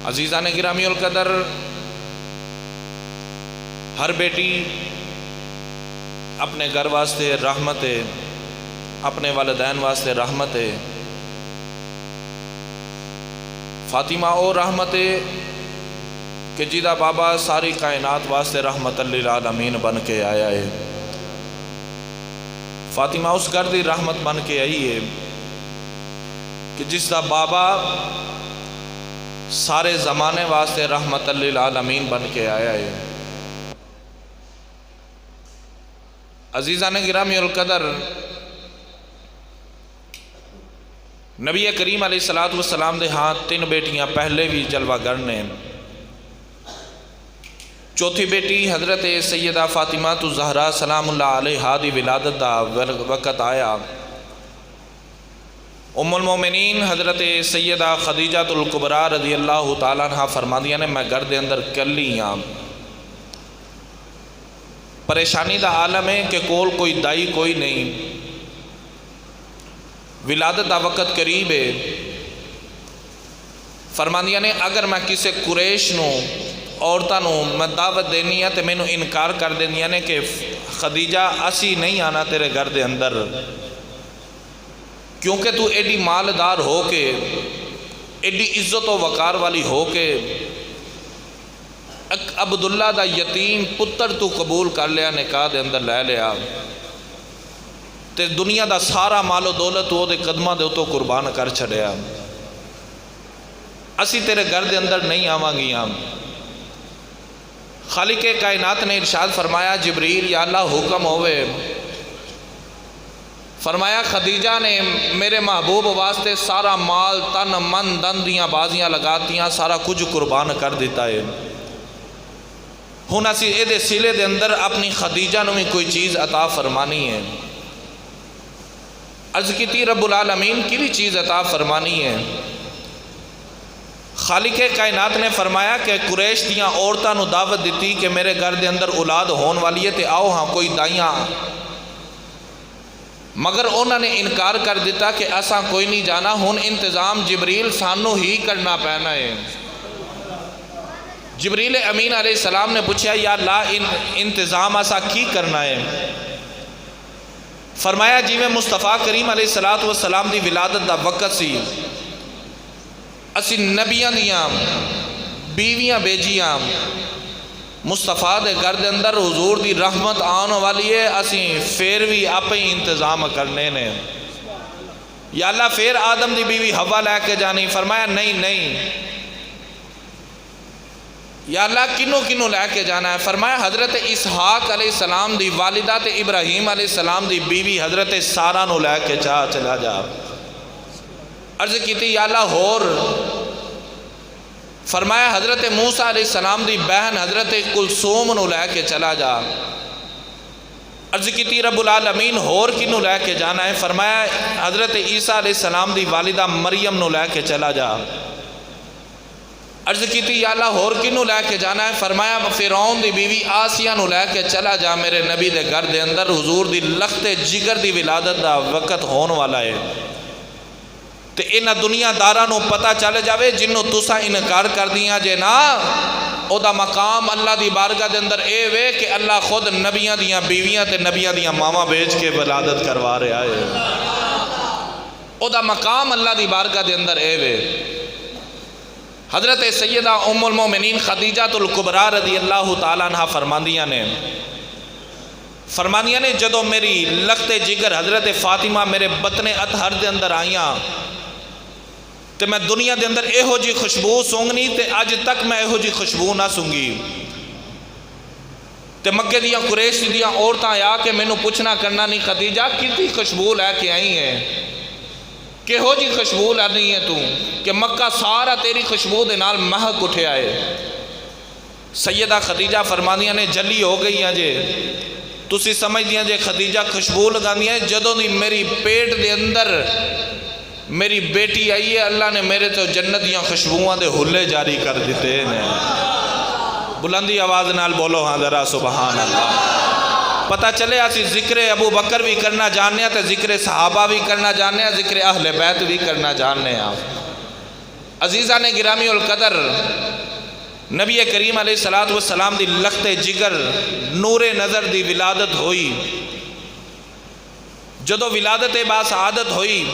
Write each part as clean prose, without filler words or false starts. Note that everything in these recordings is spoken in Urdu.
عزیزان گرامی القدر، ہر بیٹی اپنے گھر واسطے رحمت ہے، اپنے والدین واسطے رحمت ہے۔ فاطمہ او رحمت ہے کہ جیدہ بابا ساری کائنات واسطے رحمت للعالمین بن کے آیا ہے۔ فاطمہ اس گھر دی رحمت بن کے آئی ہے کہ جس دا بابا سارے زمانے واسطے رحمت للعالمین بن کے آیا ہے۔ عزیزان گرامی القدر، نبی کریم علیہ السلام دے ہاں 3 بیٹیاں پہلے بھی جلوہ گر نے۔ چوتھی بیٹی حضرت سیدہ فاطمہ الزہرا سلام اللہ علیہا دی ولادت دا وقت آیا۔ ام المومنین حضرت سیدہ خدیجہ الکبریٰ رضی اللہ تعالیٰ عنہ فرماندیاں نے میں گھر دے اندر کلی ہاں، پریشانی دا عالم ہے کہ کول کوئی دائی کوئی نہیں، ولادت دا وقت قریب ہے۔ فرماندیاں نے اگر میں کسے قریش نو عورتاں نو میں دعوت دینی ہے تو میں نو انکار کر دینی ہے کہ خدیجہ اسی نہیں آنا تیرے گھر دے اندر، کیونکہ تو ایڈی مالدار ہو کے، ایڈی عزت و وقار والی ہو کے عبداللہ دا یتیم پتر تو قبول کر لیا، نکاح دے اندر لے لیا، تے دنیا دا سارا مال و دولت وہ دے قدمہ دے تو قربان کر چھڑیا، اسی تیرے گھر دے اندر نہیں آواں گیاں۔ خالق کائنات نے ارشاد فرمایا جبریل یا اللہ حکم ہوئے، فرمایا خدیجہ نے میرے محبوب واسطے سارا مال تن من دن دیاں بازیاں لگاتیاں سارا کچھ قربان کر دیتا ہے، ہن اسی اے دے سلے دے اندر اپنی خدیجہ نو بھی کوئی چیز عطا فرمانی ہے۔ عرض کیتی رب العالمین کی بھی چیز عطا فرمانی ہے؟ خالق کائنات نے فرمایا کہ قریش دیاں عورتاں نو دعوت دیتی کہ میرے گھر دے اندر اولاد ہون والی ہے تے آؤ ہاں کوئی دائیاں، مگر انہوں نے انکار کر دیتا کہ ایسا کوئی نہیں جانا، ہن انتظام جبریل سانو ہی کرنا پینا ہے۔ جبریل امین علیہ السلام نے پوچھا یا اللہ انتظام ایسا کی کرنا ہے؟ فرمایا جی میں مصطفیٰ کریم علیہ السلام دی ولادت دا وقت سی، اسی نبیاں دیاں بیویاں بیجیاں مصطفیٰ دے گھر دے اندر حضور دی رحمت آن والی ہے، اسی پھر بھی آپ ہی انتظام کرنے نے۔ یا اللہ پھر آدم دی بیوی حوا لے کے جانی؟ فرمایا نہیں۔ یا اللہ کنو کنو لے کے جانا ہے؟ فرمایا حضرت اسحاق علیہ السلام دی والدہ تے ابراہیم علیہ السلام دی بیوی حضرت سارہ نو لے کے چلا جا۔ عرض کیتی یا اللہ ہور؟ فرمایا حضرت موسیٰ علیہ السلام دی بہن حضرت کلثوم نو لے کے چلا جا۔ عرض کیتی رب العالمین ہور کنو لے کے جانا ہے؟ فرمایا حضرت عیسیٰ علیہ السلام دی والدہ مریم نو لے کے چلا جا۔ عرض کیتی یا اللہ ہور کنو لے کے جانا ہے؟ فرمایا فرعون دی بیوی آسیہ نو لے کے چلا جا، میرے نبی دے گھر دے اندر حضور دی لخت جگر دی ولادت دا وقت ہون والا ہے۔ تے انہاں دنیا داراں نو پتہ چل جاوے جنوں تساں انکار کر دیاں جے نا، او دا مقام اللہ دی بارگاہ دے اندر اے وے کہ اللہ خود نبیاں دیاں بیویاں تے نبیاں دیاں ماما بیچ کے ولادت کروا رہا ہے، او دا مقام اللہ دی بارگاہ دے اندر اے وے۔ حضرت سیدہ ام المومنین خدیجہ الکبریٰ رضی اللہ تعالیٰ عنہ فرماندیاں نے جدو میری لخت جگر حضرت فاطمہ میرے بطن اطہر دے اندر آئیاں تے میں دنیا دے اندر اے ہو جی خوشبو سونگنی تے آج تک میں اے ہو جی خوشبو نہ سونگی، تے مکے دیاں قریش دیاں عورتاں آیا کہ میں نو پوچھنا کرنا نہیں خدیجہ کتنی خوشبو لے کے آئی ہیں، کہ ہو جی خوشبو لانی ہے تو کہ مکہ سارا تیری خوشبو دے نال مہک اٹھے آئے۔ سیدہ خدیجہ فرماندیاں نے جلی ہو گئی ہیں جے تسی سمجھ دیاں جے خدیجہ خوشبو لگا دیاں جدوں دی میری پیٹ دے اندر میری بیٹی آئی ہے اللہ نے میرے تو جنت دیاں خوشبوؤں دے حلے جاری کر دیتے ہیں۔ بلندی آواز نال بولو ہاں ذرا سبحان اللہ۔ پتہ چلے اسی ذکر ابو بکر بھی کرنا جاننے ہیں تے ذکر صحابہ بھی کرنا جاننے ہیں، ذکر اہل بیت بھی کرنا جاننے ہیں۔ عزیزان گرامی القدر، نبی کریم علیہ السلام دی لخت جگر نور نظر دی ولادت ہوئی۔ جدو ولادت باسعادت ہوئی،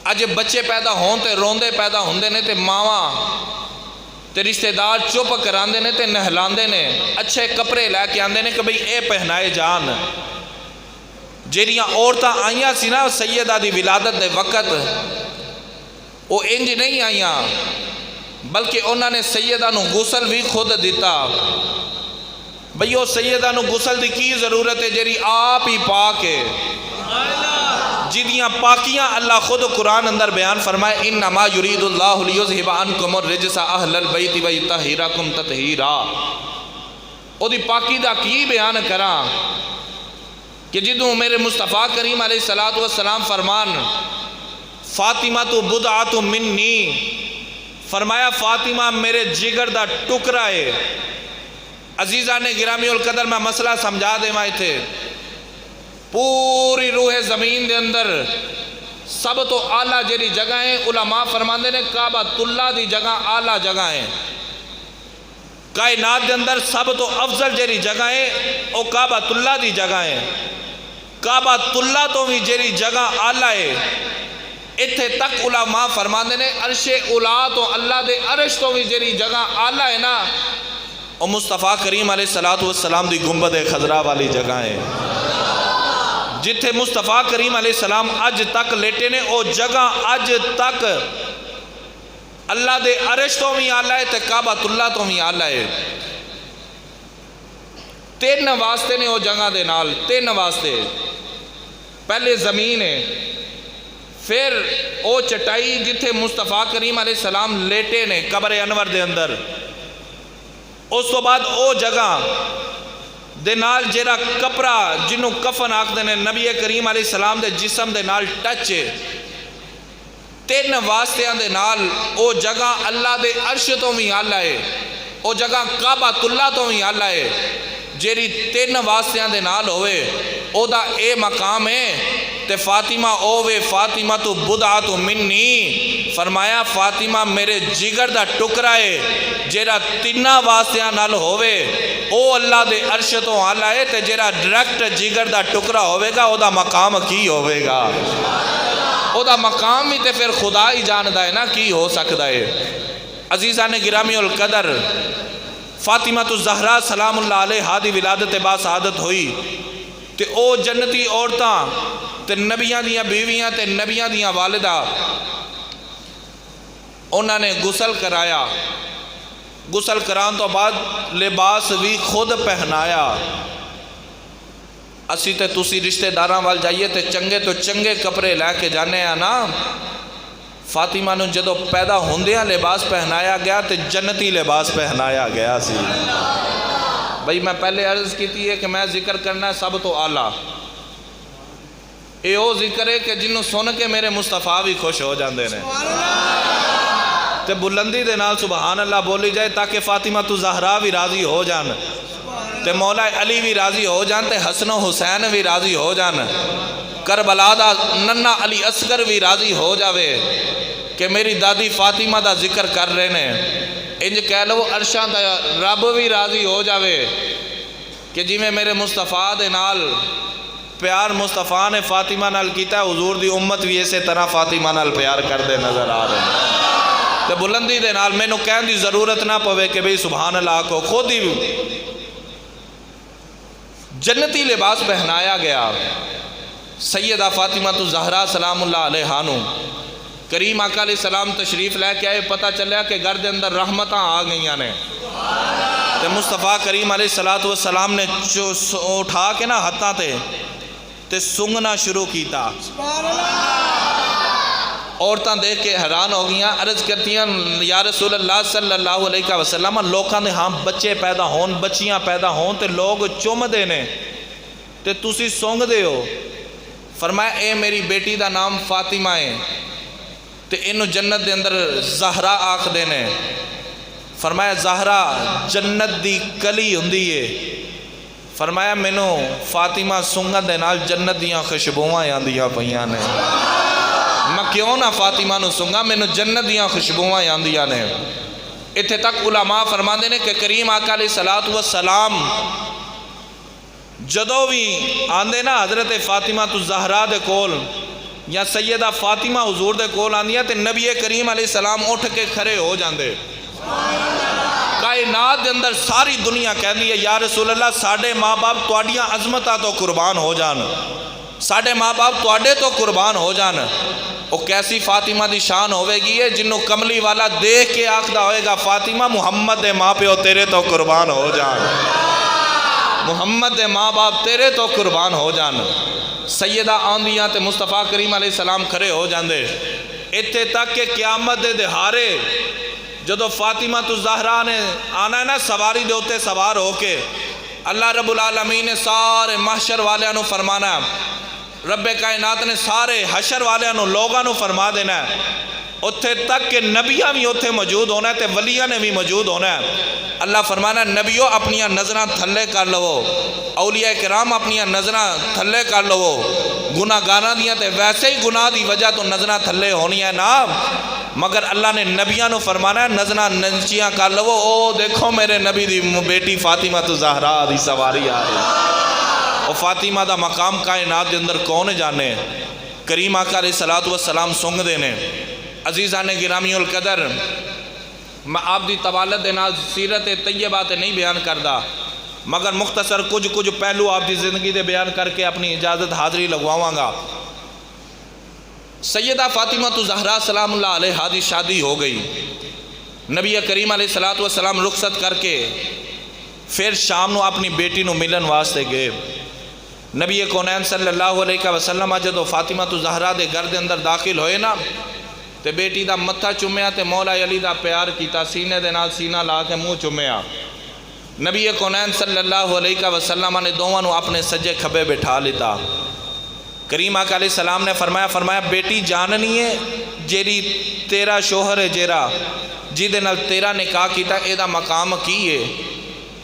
اج بچے پیدا ہون تے روندے پیدا ہوندے نے تے ماواں تے رشتہ دار چپ کراندے نے تے نہلاندے نے، اچھے کپڑے لے کے آندے نے کہ بھئی اے پہنائے جان۔ جیڑیاں عورتاں آئیاں سی نا سیدہ دی ولادت دے وقت، وہ انج نہیں آئیاں بلکہ انہوں نے سیدہ نو غسل بھی خود دیتا۔ بھئی وہ سیدہ نو غسل دی کی ضرورت ہے جیڑی آپ ہی پاک ہے، جدیاں پاکیاں اللہ خود قرآن اندر بیان فرمائے انما یرید اللہ لیذھب عنکم الرجس اہل البیت ویطہرکم تطہیرا۔ او دی پاکی دا کی بیان کراں کہ جدوں میرے مصطفیٰ کریم علیہ السلام فرمان فاطمہ تو بدعۃ منی، فرمایا فاطمہ میرے جگر دا ٹکرا ہے۔ عزیزان گرامی القدر میں مسئلہ سمجھا دے مائے تھے، پوری روح زمین دے اندر سب تو اعلیٰ جیڑی جگہیں علماء فرماندے نے کعبۃ اللہ دی جگہ اعلیٰ جگہ ہیں، کائنات دے اندر سب تو افضل جیڑی جگہیں او کعبۃ اللہ دی جگہ ہیں۔ کعبۃ اللہ تو بھی جیڑی جگہ اعلیٰ ہے، اتھے تک علماء فرماندے نے عرش اولا تو اللہ دے عرش تو بھی جیڑی جگہ اعلیٰ ہے نا، او مصطفیٰ کریم علیہ السلام دی گنبد خضرا والی جگہ ہے۔ جتھے مصطفیٰ کریم علیہ السلام اج تک لیٹے نے او جگہ اج تک اللہ دے عرش تو بھی اعلیٰ ہے تے کعبۃ اللہ تو بھی اعلیٰ ہے۔ تین واسطے نے او جگہ دے نال، تین واسطے، پہلے زمین ہے، پھر او چٹائی جتھے مصطفیٰ کریم علیہ السلام لیٹے نے قبر انور دے اندر، اس تو بعد او جگہ دے نال جیڑا کپڑا جنوں کفن آکھدے نے نبی کریم علیہ السلام دے جسم دے نال ٹچ ہے، تین واسطیاں دے نال او جگہ اللہ دے عرش تو بھی اعلیٰ ہے، او جگہ کعبۃ اللہ تو بھی اعلیٰ ہے۔ جیڑی تین واسطیاں دے نال ہوئے او دا اے مقام ہے تے فاطمہ اوے فاطمہ تو بدعۃ منی، فرمایا فاطمہ میرے جگر دا ٹکرا ہے، جیڑا تینہ واسطیاں نال ہوئے او اللہ دے عرش تو اعلیٰ ہے تے جیڑا ڈائریکٹ جگر دا ٹکرا ہوئے گا او دا مقام کی ہوئے گا؟ او دا مقام بھی تے پھر خدا ہی جاندہ ہے نا کی ہو سکتا ہے۔ عزیزان گرامی القدر، فاطمہ الزہرا سلام اللہ علیہ دی ولادت باسعادت ہوئی تے او جنتی عورتاں تے نبیاں دیاں بیویاں تے نبیاں دیاں والدہ انہوں نے غسل کرایا، غسل کران تو بعد لباس بھی خود پہنایا۔ اسی تے تسی رشتہ داراں وال جائیے تے چنگے تو چنگے کپڑے لے کے جانے ہیں نا، فاطمہ نو جدو پیدا ہوندیاں لباس پہنایا گیا تے جنتی لباس پہنایا گیا سی۔ بھئی میں پہلے عرض کیتی ہے کہ میں ذکر کرنا ہے سب تو اعلیٰ، اے او ذکر ہے کہ جنہوں سن کے میرے مصطفیٰ بھی خوش ہو جاندے نے تے بلندی دے نال سبحان اللہ بولی جائے تاکہ فاطمہ الزہرا بھی راضی ہو جان تے مولا علی بھی راضی ہو جان تے حسن و حسین بھی راضی ہو جان، کربلا دا ننہ علی اصغر بھی راضی ہو جاوے کہ میری دادی فاطمہ دا ذکر کر رہے نے، انج کہہ لو عرشاں دا رب بھی راضی ہو جاوے کہ جی میں میرے مصطفیٰ دے نال پیار مصطفیٰ نے فاطمہ نال کیتا ہے، حضور دی امت بھی اسی طرح فاطمہ نال پیار کر دے نظر آ رہے ہیں تے بلندی دے نال میں نو کہن دی ضرورت نہ پوے کہ بھئی سبحان اللہ کو، خود ہی جنتی لباس پہنایا گیا۔ سیدہ فاطمہ الزہرا سلام اللہ علیہ نو کریم آقا علیہ السلام تشریف لے کے آئے، پتہ چلیا کہ گھر دے اندر رحمتاں آ گئیاں نے تے مصطفیٰ کریم علیہ السلام نے اٹھا کے نا ہتھاں تے سنگنا شروع کیتا۔ عورتاں دیکھ کے حیران ہو گیاں، عرض کرتیاں یا رسول اللہ صلی اللہ علیہ وسلم لوکاں دے ہاں بچے پیدا ہون بچیاں پیدا ہون تے لوگ چوم دے نے تے تسی سونگ دے ہو۔ فرمایا اے میری بیٹی دا نام فاطمہ ہے تے انہوں جنت دے اندر زہرا آکھ دے نے۔ فرمایا زہرا جنت دی کلی ہوندی ہے، فرمایا مینوں فاطمہ سنگن دے نال جنت دیاں خوشبوئاں آندیاں پئیاں نے۔ کیوں نہ فاطمہ نو سنگا، مینو جنت دیاں خوشبوواں آندیاں نے۔ اتھے تک علماء فرماندے نے کہ کریم آقا علیہ الصلوۃ والسلام جدو بھی آندے نا حضرت فاطمہ الزہرا دے کول یا سیدہ فاطمہ حضور دے کول آندیاں تے نبی کریم علیہ السلام اٹھ کے کھڑے ہو جاندے۔ کائنات دے اندر ساری دنیا کہندی ہے یا رسول اللہ ساڑھے ماں باپ تواڈیاں عظمتاں تو قربان ہو جان، ساڑھے ماں باپ تواڈے تو قربان ہو جان۔ وہ کیسی فاطمہ دی شان ہوئے گی ہے جنہوں کملی والا دیکھ کے آکھدا ہوئے گا فاطمہ محمد دے ماں پیو تیرے تو قربان ہو جان، محمد دے ماں باپ تیرے تو قربان ہو جان۔ سیدہ آندیاں تے مصطفیٰ کریم علیہ السلام کھڑے ہو جاندے۔ اتھے تک کہ قیامت دے دہارے جدو فاطمہ الزہرا نے آنا ہے نا سواری دے ہوتے سوار ہو کے، اللہ رب العالمین نے سارے محشر والیاں نو فرمانا ہے، رب کائنات نے سارے حشر والیاں نو لوگاں نو فرما دینا ہے، اتھے تک کہ نبیاں بھی اتھے موجود ہونا ہے تے ولیاں نے بھی موجود ہونا ہے۔ اللہ فرمانا ہے نبیوں اپنیاں نظرہ تھلے کر لو، اولیاء کرام اپنیاں نظرہ تھلے کر لو، گناہ گانا دیاں تے ویسے ہی گناہ دی وجہ تو نظرہ تھلے ہونی ہے نا، مگر اللہ نے نبیاں نو فرمانا ہے نظرہ ننچیاں کر لو، او دیکھو میرے نبی دی بیٹی فاطمہ الزہرا دی سواری آ رہی۔ اور فاطمہ دا مقام کائنات دے اندر کون جانے؟ کریم آقا علیہ الصلوۃ والسلام سنگ دینے۔ عزیزان گرامی القدر، میں آپ دی طوالت دے نال سیرت طیبہ تے نہیں بیان کردہ، مگر مختصر کچھ پہلو آپ دی زندگی دے بیان کر کے اپنی اجازت حاضری لگواواں گا۔ سیدہ فاطمہ الزہرا سلام اللہ علیہا دی شادی ہو گئی، نبی کریم علیہ الصلوۃ والسلام رخصت کر کے پھر شام نو اپنی بیٹی نو ملن واسطے گئے۔ نبی کونین صلی اللہ علیہ وسلم جدو فاطمہ الزہرا دے گھر دے اندر داخل ہوئے نا تے بیٹی دا متھا چومیا تے مولا علی دا پیار کیتا، سینے دے نال سینہ لا کے منہ چومیا۔ نبی کونین صلی اللہ علیہ وسلم نے دوواں نو اپنے سجے کھبے بٹھا لیتا۔ کریم آقا علیہ السلام نے فرمایا بیٹی جاننی ہے جیری تیرا شوہر ہے جیرا جی دے نال تیرا نکاح کیتا اے دا مقام کی ہے؟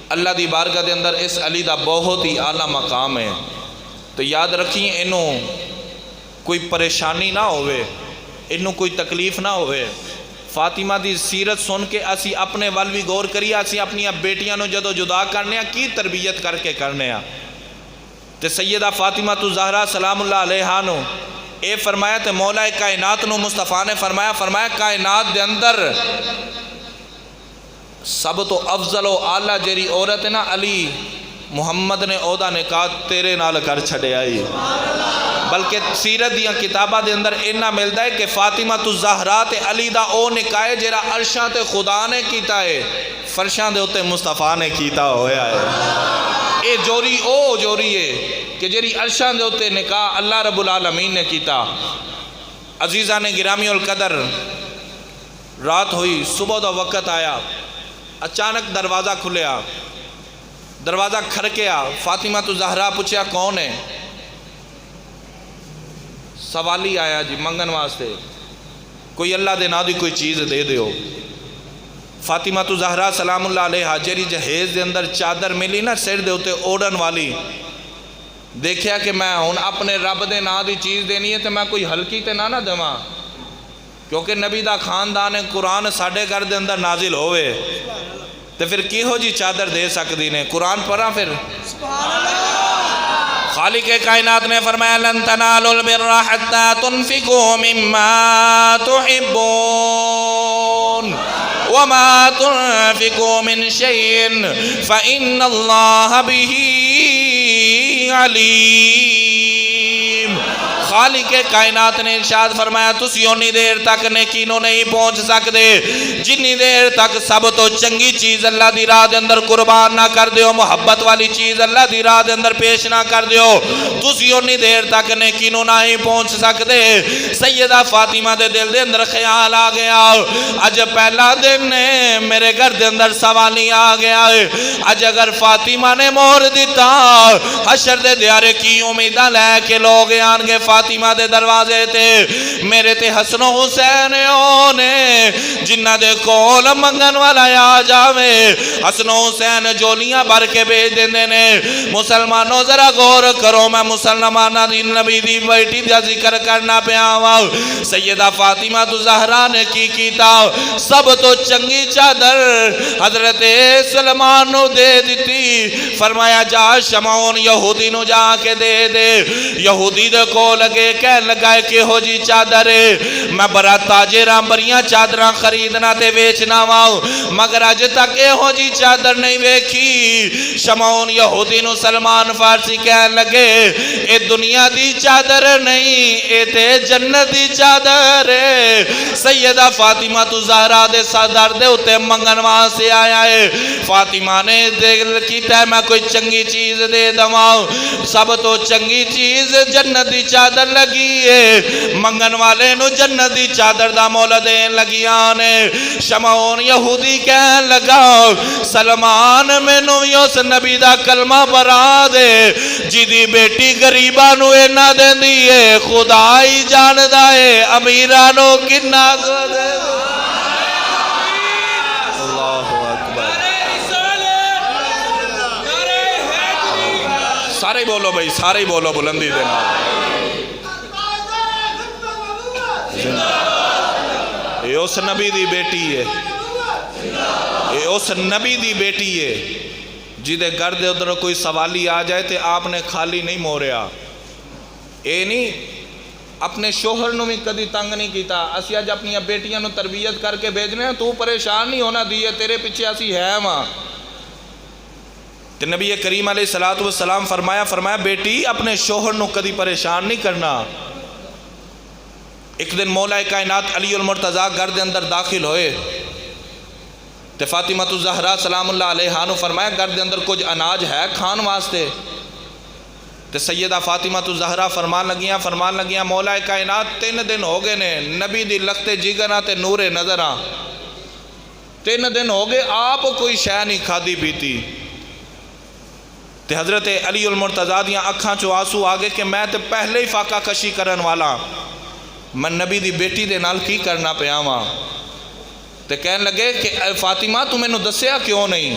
اللہ دی بارگاہ دے اندر اس علی دا بہت ہی اعلیٰ مقام ہے، تو یاد رکھیں انہوں کوئی پریشانی نہ ہوئے، انہوں کوئی تکلیف نہ ہوئے۔ فاطمہ دی سیرت سن کے اسی اپنے وال بھی غور کریے، اسی اپنی بیٹیاں نو جدو جدا کرنے ہیں کی تربیت کر کے کرنے ہیں۔ تے سیدہ فاطمہ الزہرا سلام اللہ علیہا نو اے فرمایا تے مولا کائنات نو مصطفیٰ نے فرمایا کائنات دے اندر سب تو افضل و اعلیٰ جیری عورت ہے نا علی محمد نے عہدہ نکاح تیرے نال کر چھڑے آئی۔ بلکہ سیرت دیاں کتابہ دے اندر انہا ملتا ہے کہ فاطمہ الزہرا تے علی دا او نکاح ہے جیرا عرشاں تے خدا نے کیتا ہے، فرشاں دے ہوتے مصطفیٰ نے کیتا ہویا ہے۔ اے جوری او جوری ہے کہ جیری عرشاں دے ہوتے نکاح اللہ رب العالمین نے کیتا۔ عزیزان گرامی القدر، رات ہوئی، صبح دا وقت آیا، اچانک دروازہ کھلیا، دروازہ کھڑکیا، فاطمہ الزہرا پوچھیا کون ہے؟ سوالی آیا جی منگن واسطے، کوئی اللہ دے نا دی کوئی چیز دے دیو۔ فاطمہ الزہرا سلام اللہ علیہا جیری جہیز دے اندر چادر ملی نا سر دے ہوتے اوڑن والی، دیکھیا کہ میں ہون اپنے رب دے نا دی چیز دینی ہے تو میں کوئی ہلکی تے نہ دماں، کیونکہ نبی دا خاندان قرآن ساڑھے گھر دے اندر نازل ہوئے، تو پھر کی ہو جی چادر دے سکتی نے؟ قرآن پڑھا پھر خالق کائنات نے فرمایا لن تنالوا البر حتى تنفقوا مما تحبون وما تنفقوا من شيء فإن الله به عليم۔ خالق کائنات نے ارشاد فرمایا تسی اونی دیر تک نیکی نو نہیں پہنچ سکتے جنی دیر تک سب تو چنگی چیز اللہ دی راہ دے اندر قربان نہ کر دیو، محبت والی چیز اللہ دی راہ دے اندر پیش نہ کر دیو، تسی اونی دیر تک نیکی نو نہیں پہنچ سکتے۔ سیدہ فاطمہ دے دل دے اندر خیال آ گیا، اج پہلا دن ہے میرے گھر دے اندر سوالی آ گیا ہے، اج اگر فاطمہ نے مہر دیتا حشر دے دیارے کی امیدہ لے کے لوگ آن گے فاطمہ فاطمہ دے دروازے تے میرے تے حسن و حسین نے جنہ دے کول منگن والا آ جاوے حسن و حسین جولیاں بھر کے بھیج دیندے نے مسلمانوں ذرا غور کرو میں مسلمانہ دی نبی دی بیٹی دا ذکر کرنا پہ آوا سیدہ فاطمہ تو زہرا نے کی کیتا سب تو چنگی چادر حضرت سلمان نو دے دیتی فرمایا جا شمعون یہودی نو جا کے دے دے یہودی دے کو لگے کہن لگائے کہ ہو جی چادر میں برا تاجراں بریاں چادراں خریدنا تے بیچنا واؤ مگر اج تک اے ہو جی چادر نہیں ویکھی شمعون یہودی نو سلمان فارسی کہن لگے اے دنیا دی چادر نہیں اے تے جنت دی چادر سیدہ فاطمہ تو زہرا دے صدر دے اتے منگن وہاں سے آیا ہے فاطمہ نے دل کیتا ہے میں کوئی چنگی چیز دے دماؤ سب تو چنگی چیز جنت دی چادر لگی ہے منگن والے نو جنت دی چادر دا مولا دین لگی آنے شمعون یہودی کہن لگا سلمان میں نو اس نبی دا کلمہ برا دے جی دی بیٹی غریبہ نو اینا دین دیئے خدای جان دائے امیرانو کنہ کو دے سارے بولو بھائی سارے بولو بلندی دینا یہ اس نبی دی بیٹی ہے یہ اس نبی دی بیٹی ہے جیدے گھر دے ادھر کوئی سوالی آ جائے تے آپ نے خالی نہیں موریا اے نہیں اپنے شوہر نو بھی کدی تنگ نہیں کیتا اسی آج اپنی بیٹیاں نو تربیت کر کے بھیجنے ہیں تو پریشان نہیں ہونا دیئے تیرے پیچھے اسی ہے ماں نبی کریم علیہ السلام فرمایا بیٹی اپنے شوہر نو کدی پریشان نہیں کرنا ایک دن مولا کائنات علی المرتضیٰ گھر دے اندر داخل ہوئے تے فاطمہ الزہرا سلام اللہ علیہ نو فرمایا گھر دے اندر کچھ اناج ہے کھان واسطے تے سیدہ فاطمہ الزہرا فرمان لگیاں مولا کائنات 3 دن ہو گئے نے نبی دی لختے جگنا تے نور نظراں 3 دن ہو گئے آپ کوئی شے نہیں کھادی پیتی تے حضرت علی المرتضیٰ دیاں اکھاں چو آنسو آگے کہ میں تے پہلے ہی فاقہ کشی کرن والا میں نبی دی بیٹی دے نال کی کرنا پہ آواں تے کہن لگے کہ فاطمہ تو میں نو دسیا کیوں نہیں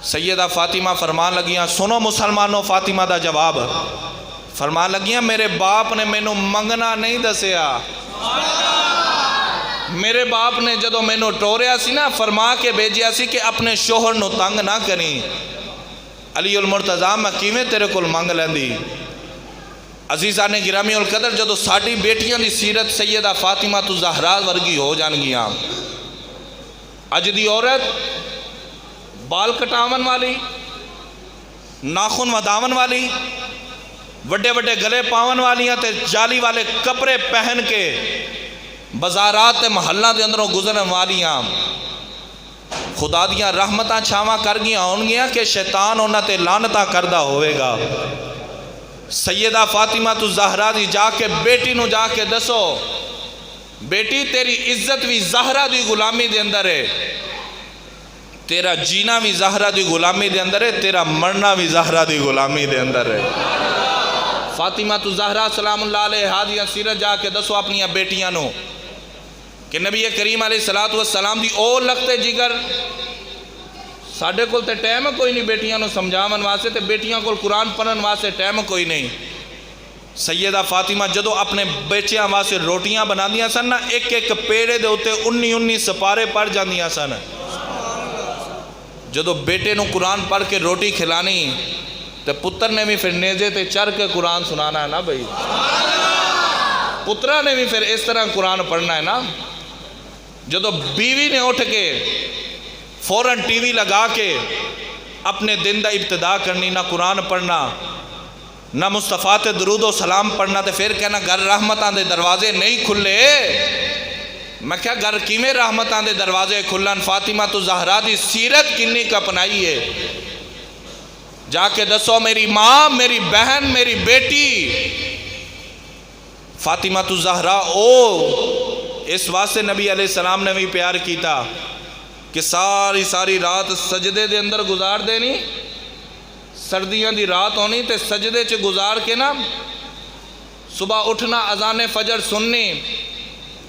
سیدہ فاطمہ فرمان لگیاں سنو مسلمانوں فاطمہ دا جواب فرمان لگیاں میرے باپ نے میں نو منگنا نہیں دسیا میرے باپ نے جدو میں نو ٹوریا سی نا فرما کے بھیجیا سی کہ اپنے شوہر نو تنگ نہ کریں علی المرتضیٰ میں کیویں تیرے کول مانگ لیندی عزیزان گرامی القدر جدو ساڑھی بیٹیاں دی سیرت سیدہ فاطمہ الزہرا ورگی ہو جان گیاں اج دی عورت بال کٹاون والی ناخن وداون والی وڈے وڈے گلے پاون والیاں تے جالی والے کپڑے پہن کے بازارات تے محلہ دے اندروں گزرن والیاں خدا دیاں رحمتاں چھاواں کر گیاں ہون گیاں کہ شیطان انہاں تے لعنتاں کردہ ہوئے گا سیدہ فاطمہ الزہرا دی جا کے بیٹی نو جا کے دسو بیٹی تیری عزت بھی زہرا دی غلامی دے اندر ہے تیرا جینا بھی زہرا دی غلامی دے اندر ہے تیرا مرنا بھی زہرا دی غلامی دے اندر ہے فاطمہ الزہرا سلام اللہ علیہ ہادیہ سیرت جا کے دسو اپنی بیٹیاں نو کہ نبی کریم علیہ السلام دی او لگتے جگر ساڑھے کول تے ٹائم کوئی نہیں بیٹیاں نو سمجھاون واسطے تے بیٹیاں کول قرآن پڑھن واسطے ٹائم کوئی نہیں سیدہ فاطمہ جدو اپنے بیچیاں واسطے روٹیاں بنا دیاں سن نا ایک ایک پیڑے دے ہوتے 19 سپارے پڑھ جاندیاں سن جدو بیٹے نو قرآن پڑھ کے روٹی کھلانی تے پتر نے بھی پھر نیزے تے چڑھ کے قرآن سنانا ہے نا بھائی پترہ نے بھی پھر اس طرح قرآن پڑھنا ہے نا جدو بیوی نے اٹھ کے فوراً ٹی وی لگا کے اپنے دن دا ابتدا کرنی نہ قرآن پڑھنا نہ مصطفیٰ تے درود و سلام پڑھنا تے پھر کہنا گھر رحمتان دے دروازے نہیں کھلے میں کیا گھر کیمیں رحمتان دے دروازے کھلن فاطمہ الزہرا دی سیرت کنی کا اپنائی ہے جا کے دسو میری ماں میری بہن میری بیٹی فاطمہ الزہرا اس واسطے نبی علیہ السلام نے بھی پیار کیتا کہ ساری رات سجدے دے اندر گزار دینی سردیاں دی رات ہونی تے سجدے چ گزار کے نا صبح اٹھنا اذان فجر سننی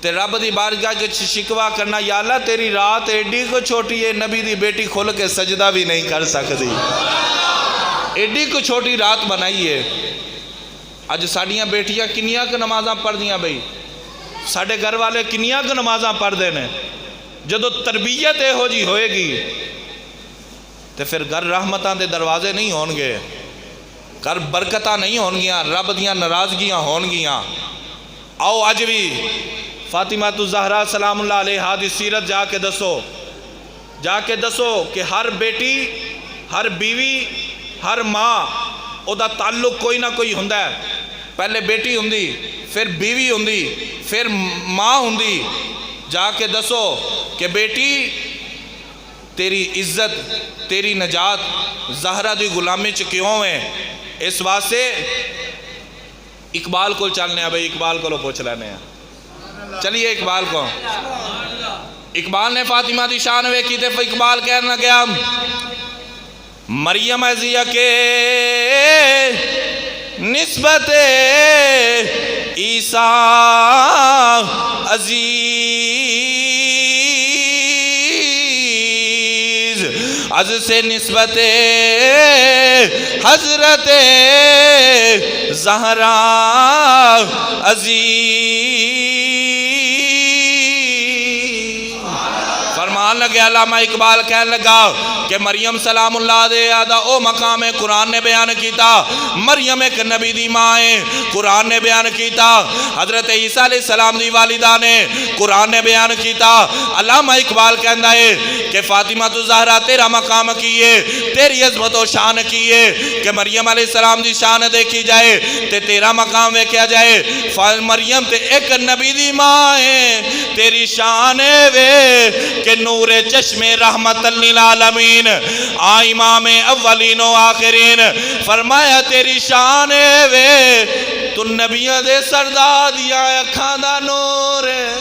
تے رب دی بارگاہ کے شکوا کرنا، یا اللہ تیری رات ایڈی کو چھوٹی ہے، نبی دی بیٹی کھل کے سجدہ بھی نہیں کر سکتی، ایڈی کو چھوٹی رات بنائی ہے۔ اج ساڑیاں بیٹیاں کنیاں کو نمازاں پڑھ دیاں بھئی، ساڑے گھر والے کنیاں کو نمازاں پڑھ دینے، جدو تربیت ہو جی ہوئے گی تے پھر گھر رحمتاں دے دروازے نہیں ہونگے، گھر برکتاں نہیں ہونگیاں، رب دیاں ناراضگیاں ہونگیاں۔ آؤ اج بھی فاطمہ الزہرا سلام اللہ علیہا دی سیرت جا کے دسو کہ ہر بیٹی، ہر بیوی، ہر ماں او دا تعلق کوئی نہ کوئی ہوندا ہے۔ پہلے بیٹی ہوندی، پھر بیوی ہوندی، پھر ماں ہوندی۔ جا کے دسو کہ بیٹی تیری عزت، تیری نجات زہرا دی غلامی چ کیوں ہے؟ اس واسطے اقبال کو چلنے ہیں بھئی، اقبال کو لو پوچھ لینے ہیں، چلیے اقبال کو۔ اقبال نے فاطمہ دی شان ویکھی تے اقبال کہنا گیا، مریم عزیہ کے نسبت عیسیٰ عزیز، از سے نسبت حضرت زہرا عزیز۔ فرمان لگے علامہ اقبال کہنے لگا کہ مریم سلام اللہ دے آدھا او مقام قرآن نے بیان کیتا، مریم ایک نبی دی ماں ہے، قرآن نے بیان کیتا، حضرت عیسیٰ علیہ السلام دی والدہ نے قرآن نے بیان کیتا۔ علامہ اقبال کہندا ہے کہ فاطمہ الزہرا تیرا مقام کیے، تیری عظمت و شان کیے کہ مریم علیہ السلام دی شان دیکھی جائے تے تیرا مقام ویکھیا جائے۔ مریم تے ایک نبی دی ماں ہے، تیری شان وے کہ نور چشم رحمت للعالمین، آ امام اولین و آخرین۔ فرمایا تیری شان وے تو نبیوں دے سردار دیا اکھاں دا نور ہے،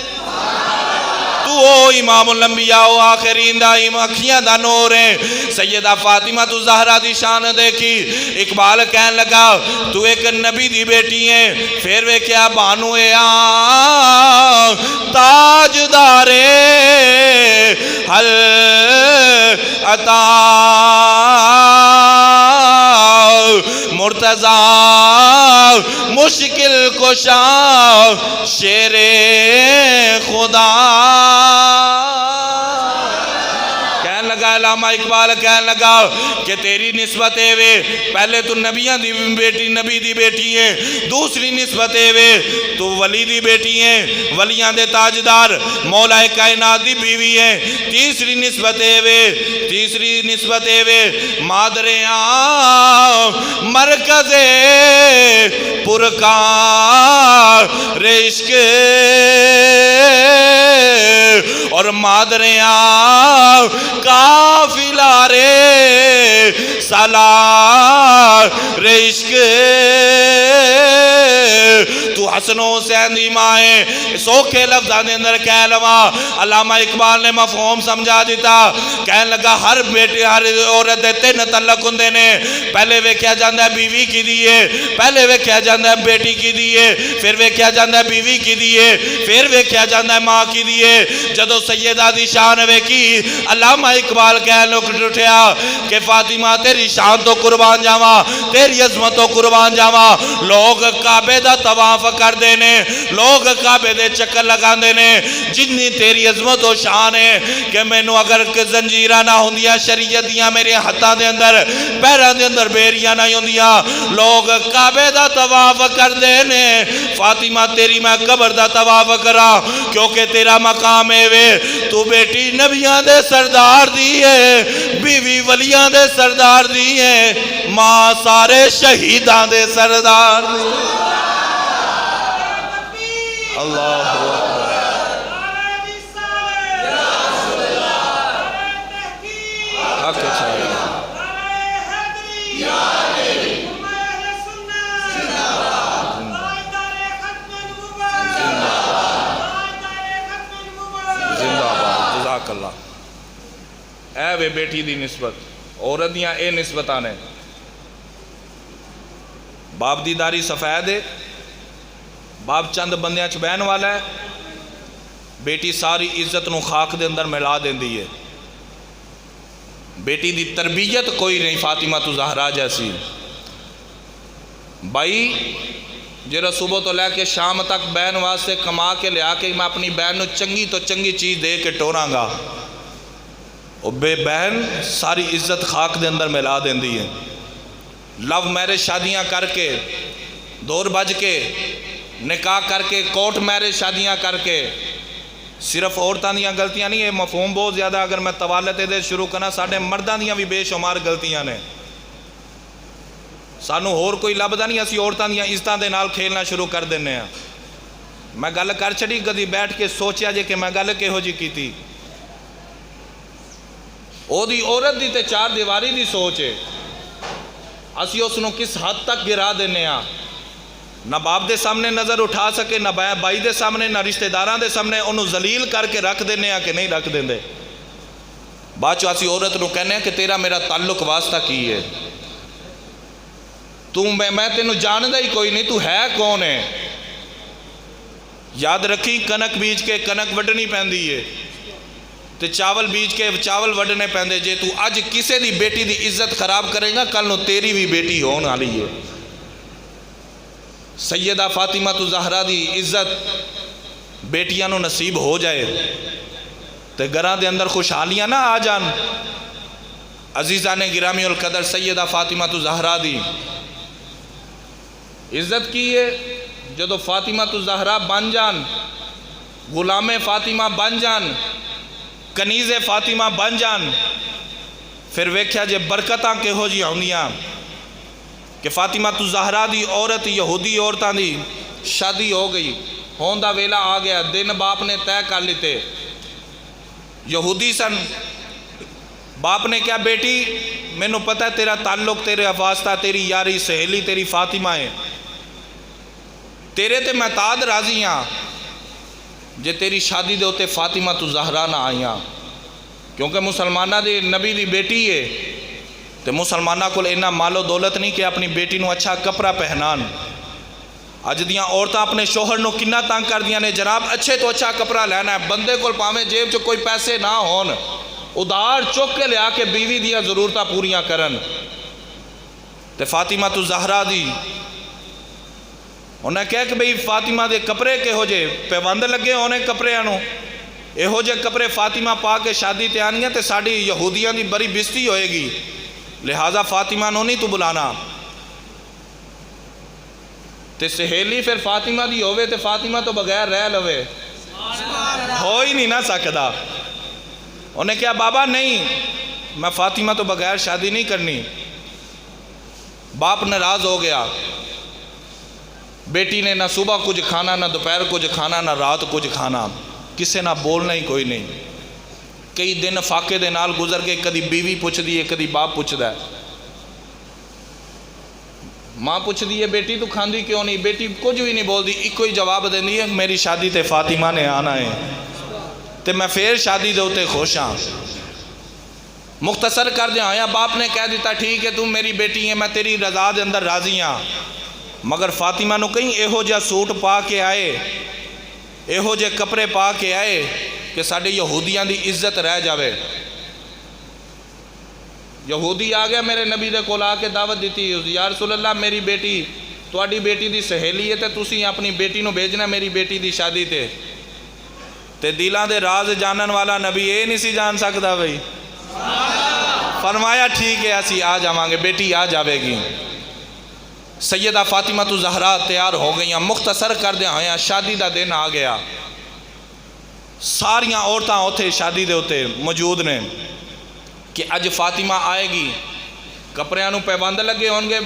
تو امام الانبیاء و آخرین دا اکھیاں دا نور ہے۔ سیدہ فاطمہ الزہرا دی شان دیکھی، اقبال کہن لگا تو ایک نبی دی بیٹی ہے، پھر وہ کیا بانو آن تاجدار حل عطا مرتضی مشکل کشا شیر خدا۔ کہنے لگا علامہ اقبال کہنے لگا کہ تیری نسبت ہے وے، پہلے تو نبیان دی بیٹی، نبی دی بیٹی ہے، دوسری نسبت ہے وے تو ولی دی بیٹی ہے، ولیاں دے تاجدار مولا کائنات دی بیوی ہے، تیسری نسبت ہے وے مادر عام مرکز پرکار عشق اور مادر عام قافلہ رے سالار عشق۔ تو حسن و حسین دی ماں ہے، سوکھے لفظاں دے اندر کہہ لوا علامہ اقبال نے مفہوم سمجھا دیتا۔ کہنے لگا ہر بیٹی، ہر عورت دے تین تعلق ہوندے نے، پہلے ویکھیا جاندا ہے بیوی کی دیئے، پہلے ویکھیا جاندا ہے بیٹی کی دیئے، پھر ویکھیا جاندا ہے بیوی کی دیئے، پھر ویکھیا جاندا ہے ماں کی دیئے۔ جدو سیدہ دی شان ویکھی علامہ اقبال کہنے لوگ اٹھیا کہ فاطمہ تیری شان تو قربان جاواں، تیری عظمت تو قربان جاواں۔ لوگ کعبے دا طواف کر دینے، لوگ کعبے دے چکر لگا دینے، جتنی تیری عظمت و شان ہے کہ میں نو اگر زنجیرہ نہ ہوندیاں شریعت دیاں میرے ہتھاں دے اندر پیراں دے اندر بیریاں نہ ہوندیاں، لوگ کعبے دا طواف کر دینے۔ فاطمہ تیری میں قبر دا طواف کرا کیونکہ تیرا مقام ہے وے تو بیٹی نبیاں دے سردار دی ہے، بیوی ولیاں دے سردار دی ہے، ماں سارے شہیداں دے سردار دی۔ اللہ حق چاہیے۔ جزاک اللہ۔ اے وے بیٹی دی نسبت، عورت دیاں اے نسبتاں نے، باپ دی داری سفید ہے، باپ چند بندیاں چ بہن والا ہے، بیٹی ساری عزت نو خاک دے اندر ملا دیندی ہے، بیٹی دی تربیت کوئی نہیں فاطمہ تو زہرا جیسی۔ بھائی جڑا صبح تو لے کے شام تک بہن واسطے کما کے لیا کے میں اپنی بہن نو چنگی تو چنگی چیز دے کے ٹوراں گا، وہ بے بہن ساری عزت خاک دے اندر ملا دیندی ہے۔ لو میرج شادیاں کر کے، دور بج کے، نکاح کر کے، کورٹ میرج شادیاں کر کے، صرف عورتاں دیاں غلطیاں نہیں، یہ مفہوم بہت زیادہ اگر میں طوالت دے شروع کرنا، ساڈے مرداں دیاں بھی بے شمار غلطیاں نے، سانو ہور کوئی لبدا نہیں، اسی عورتاں دیاں عزتاں دے نال کھیلنا شروع کر دینے ہیں۔ میں گل کر چھڑی، کدی بیٹھ کے سوچیا جے کہ میں گل کہو جی کیتی، او دی عورت دی تے چار دیواری دی سوچ ہے، اسی اس نو کس حد تک گرا دینے ہیں، نہ باپ دے سامنے نظر اٹھا سکے، نہ بھائی دے سامنے، نہ رشتہ داراں دے سامنے، انہوں ذلیل کر کے رکھ دینے ہیں کہ نہیں رکھ دیندے۔ بعد چو اسی عورت نو کہنے ہیں کہ تیرا میرا تعلق واسطہ کی ہے، میں تینوں جاندہ ہی کوئی نہیں، تو ہے کون ہے؟ یاد رکھی کنک بیج کے کنک وڈنی پیندی ہے، تے چاول بیج کے چاول وڈنے پیندے، جے تو اج کسے دی بیٹی دی عزت خراب کرے گا کل نو تیری بھی بیٹی ہون والی ہے۔ سیدہ فاطمہ تو زہرا دی عزت بیٹیاں نو نصیب ہو جائے تے گھراں دے اندر خوشحالیاں نہ آ جان۔ عزیزان گرامی القدر، سیدہ فاطمہ تو زہرا دی عزت کی ہے جدو فاطمہ تو زہرا بن جان، غلام فاطمہ بن جان، کنیز فاطمہ بن جان، پھر ویکھیا جے برکتاں کہو جی ہوندیاں کہ فاطمہ تو زہرا دی عورت یہودی عورتاں دی شادی ہو گئی، ہون دا ویلا آ گیا، دن باپ نے طے کر لیتے، یہودی سن، باپ نے کیا بیٹی میں نو پتہ ہے تیرا تعلق، تیرے واسطہ، تیری یاری سہیلی تیری فاطمہ ہے، تیرے تے میں تاد راضی ہاں جے تیری شادی دے ہوتے فاطمہ تو زہرا نہ آئیاں، کیونکہ مسلمانہ دی نبی دی بیٹی ہے تے مسلمانہ کو اینا مال و دولت نہیں کہ اپنی بیٹی نو اچھا کپڑا پہنان۔ اج دیاں عورتاں اپنے شوہر نو کنا تنگ کر دیاں نے، جناب اچھے تو اچھا کپڑا لینا ہے، بندے کو پاویں جیب چ کوئی پیسے نہ ہون، ادھار چک کے لیا کے بیوی دیاں ضرورتاں پوریاں کرن۔ تے فاطمہ تو زہرا دی انہیں کہا کہ بھئی فاطمہ دے کپڑے کہو جے پیوند لگے ہونے کپڑے آنو، ایہو جے کپڑے فاطمہ پا کے شادی تے آنیاں تے ساڑی یہودیاں دی بڑی بستی ہوئے گی، لہٰذا فاطمہ نو نہیں تو بلانا۔ تے سہیلی پھر فاطمہ دی ہوئے تے فاطمہ تو بغیر رہ لوے، ہو ہی نہیں نہ سکتا۔ انہیں کہا بابا نہیں، میں فاطمہ تو بغیر شادی نہیں کرنی۔ باپ ناراض ہو گیا، بیٹی نے نہ صبح کچھ کھانا، نہ دوپہر کچھ کھانا، نہ رات کچھ کھانا، کسے نہ بولنا ہی کوئی نہیں۔ کئی دن فاقے دے نال گزر کے، کدی بیوی پوچھ دی ہے، کدی باپ پوچھ دا ہے، ماں پوچھ دی ہے بیٹی تو کھاندی کیوں نہیں، بیٹی کچھ بھی نہیں بول دی، ایک کوئی جواب دے دی ہے میری شادی تے فاطمہ نے آنا ہے تے میں پھر شادی دے ہوتے خوش ہاں۔ مختصر کر دیں آیا، باپ نے کہہ دیتا ٹھیک ہے تم میری بیٹی ہے، میں تیری رضا دے اندر راضی ہاں، مگر فاطمہ نو کہیں ایہو جا سوٹ پا کے آئے، ایہو جے کپڑے پا کے آئے کہ ساڑھے یہودیاں دی عزت رہ جاوے۔ یہودی آ گیا میرے نبی دے کول آ کے دعوت دیتی، یا رسول اللہ میری بیٹی تواڈی بیٹی دی سہیلی ہے تے تسی اپنی بیٹی نو بھیجنا میری بیٹی دی شادی تے دلاں دے راز جانن والا نبی اے نہیں سی جان سکدا بھئی، فرمایا ٹھیک ہے اسی آ جاواں گے، بیٹی آ جاوے گی۔ سیدہ فاطمہ تو زہرا تیار ہو گئیاں، مختصر کر دیا ہویا شادی دا دن آ گیا، ساریاں عورتاں ہوتے شادی دے ہوتے موجود نے کہ اج فاطمہ آئے گی، کپڑیاں نو پیوند لگے ہون گے،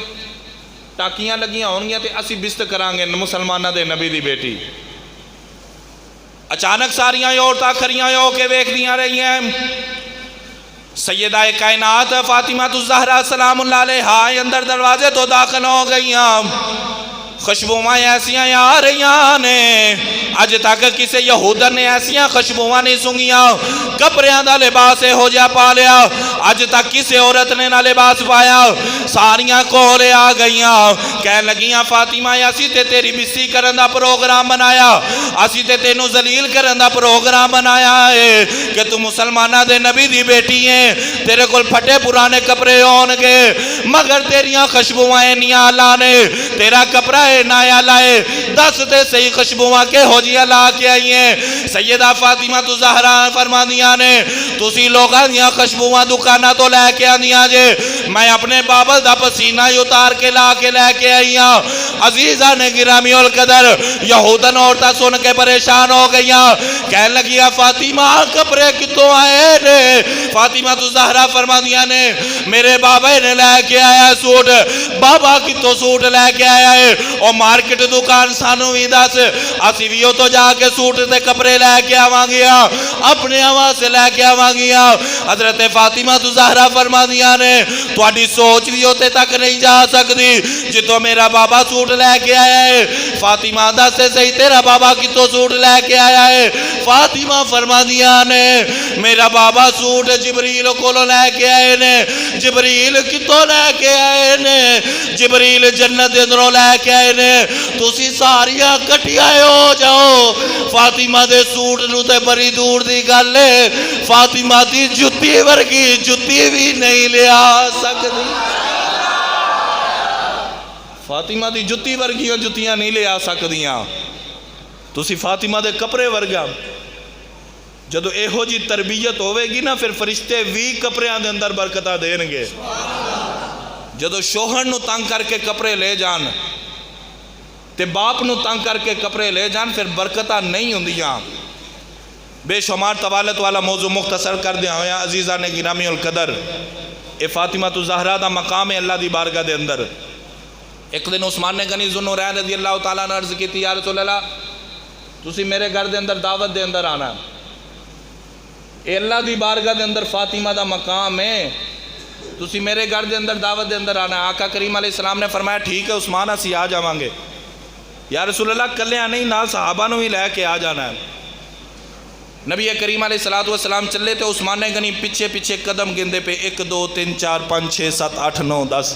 ٹاکیاں لگیاں ہون گیا تے اسی بست کران گے مسلمانہ دے نبی دی بیٹی۔ اچانک ساریاں عورتاں کھڑیاں ہو کے ویکھ دیاں رہی ہیں، سیدہ کائنات فاطمہ الزہرا سلام اللہ علیہا اندر دروازے تو داخل ہو گئیاں، خوشبوواں ایسیاں آ رہیاں نے اج تک کسے یہودن نے ایسیاں خوشبوواں نہیں سنگیاں کپڑیاں دا لباس ہو جا پا لیا اج تک کسے عورت نے نہ لباس پایا ساریاں کولے آ گئیاں کہہ لگیاں فاطمہ اسی تے تیری بستی کرن دا پروگرام بنایا اسی تے تینوں ذلیل کرن دا پروگرام بنایا ہے کہ تو مسلمانہ دے نبی دی بیٹی ہیں تیرے کول پھٹے پرانے کپڑے ہون گے مگر تیریاں خوشبوائیں نہیں اللہ نے تیرا کپڑا ہے نایا لائے دس تے صحیح خوشبوئیں کے ہو جی اللہ کے آئی ہیں سیدہ فاطمہ تو زہرا فرما دیا نے تسی لوگاں دیاں خوشبوئیں دکانہ تو لے کے آنیاں جے میں اپنے بابل دا پسینہ اتار کے لے کے آئی ہاں عزیزہ نے گرامی القدر یہودن عورتہ سن کے پریشان ہو گئیاں کہنے لگیا فاطمہ کپڑے کتوں آئے نے فاطمہ تو زہرا فرما دیا نے میرے بابا نے لے کے آیا سوٹ بابا کتوں سوٹ لے کے آیا ہے اور مارکٹ دکان سانو بھی دس اسی ویو تو جا کے سوٹ تے کپڑے لے کے آواں گیا اپنے آواں سے لے کے آواں گیا حضرت فاطمہ تو زہرا فرما دیا نے تواڈی سوچ بھی ہوتے تک نہیں جا سکتی جتوں میرا بابا سوٹ لے کے آیا ہے فاطمہ دس سے صحیح تیرا بابا کتوں سوٹ لے کے آیا ہے فاطمہ فرما دیا نے میرا بابا سوٹ جبریل کو لے کے آئے نے جبریل کتوں لے کے آئے نے جبریل جنت اندروں لے کے آئے نے تسی ساریاں کٹیا ہو جاؤ فاطمہ دے سوٹ نو تے بڑی دور دی گل ہے فاطمہ دی جتی ورگی جتی بھی نہیں لیا سکتی فاطمہ دی جتی ورگیاں جتیاں نہیں لے آ سکدیاں تسی فاطمہ دے کپڑے ورگا جدو اے ہو جی تربیت ہوئے گی نا پھر فرشتے وی کپڑیاں دے اندر برکتہ دین گے جدو شوہر نو تنگ کر کے کپڑے لے جان تے باپ نو تنگ کر کے کپڑے لے جان پھر برکتہ نہیں ہوندیاں بے شمار طوالت والا موضوع مختصر کر دیا ہویا عزیزہ نے گرامی القدر اے فاطمہ تو زہرا دا مقام ہے اللہ دی بارگاہ دے اندر ایک دن عثمان نے غنی ذوالنورین رضی اللہ تعالیٰ نے عرض کی تھی یا رسول اللہ تسی میرے گھر دے اندر دعوت دے اندر آنا اے اللہ دی بارگاہ دے اندر فاطمہ دا مقام ہے تسی میرے گھر دے اندر دعوت دے اندر آنا آقا کریم علیہ السلام نے فرمایا ٹھیک ہے عثمان اسی آ جاواں گے یا رسول اللہ کلے نہیں نال صحابہ نو ہی لے کے آ جانا ہے نبی کریم علیہ السلام چلے تے عثمان نے غنی پیچھے پیچھے قدم گندے پہ 1 2 3 4 5 6 7 8 9 10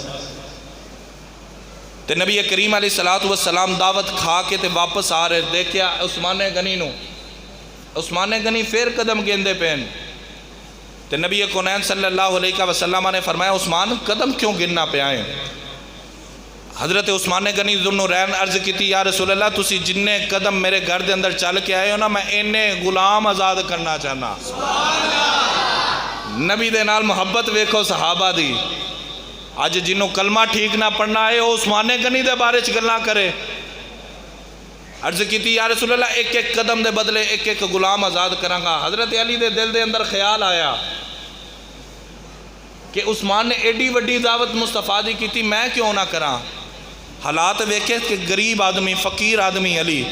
تے نبی کریم علیہ السلام دعوت کھا کے تے واپس آ رہے دیکھیا عثمان غنی نو عثمان غنی پھر قدم گیندے پین تے نبی کونین صلی اللہ علیہ وسلم نے فرمایا عثمان قدم کیوں گننا پہ آئیں حضرت عثمان غنی ذوالنورین عرض کی تھی یا رسول اللہ تسی جننے قدم میرے گھر دے اندر چل کے آئے ہو نا میں انہیں غلام آزاد کرنا چاہنا نبی دے نال محبت ویکھو صحابہ دی آج جنہوں کلمہ ٹھیک نہ پڑھنا ہے وہ عثمان غنی دے بارے چگلنا کرے عرض کی تھی یا رسول اللہ ایک ایک قدم دے بدلے ایک ایک غلام آزاد کرانگا حضرت علی دے دل دے اندر خیال آیا کہ عثمان نے ایڈی وڈی دعوت مصطفیٰ دی کی تھی میں کیوں نہ کراں حالات ویکھے کہ غریب آدمی فقیر آدمی علی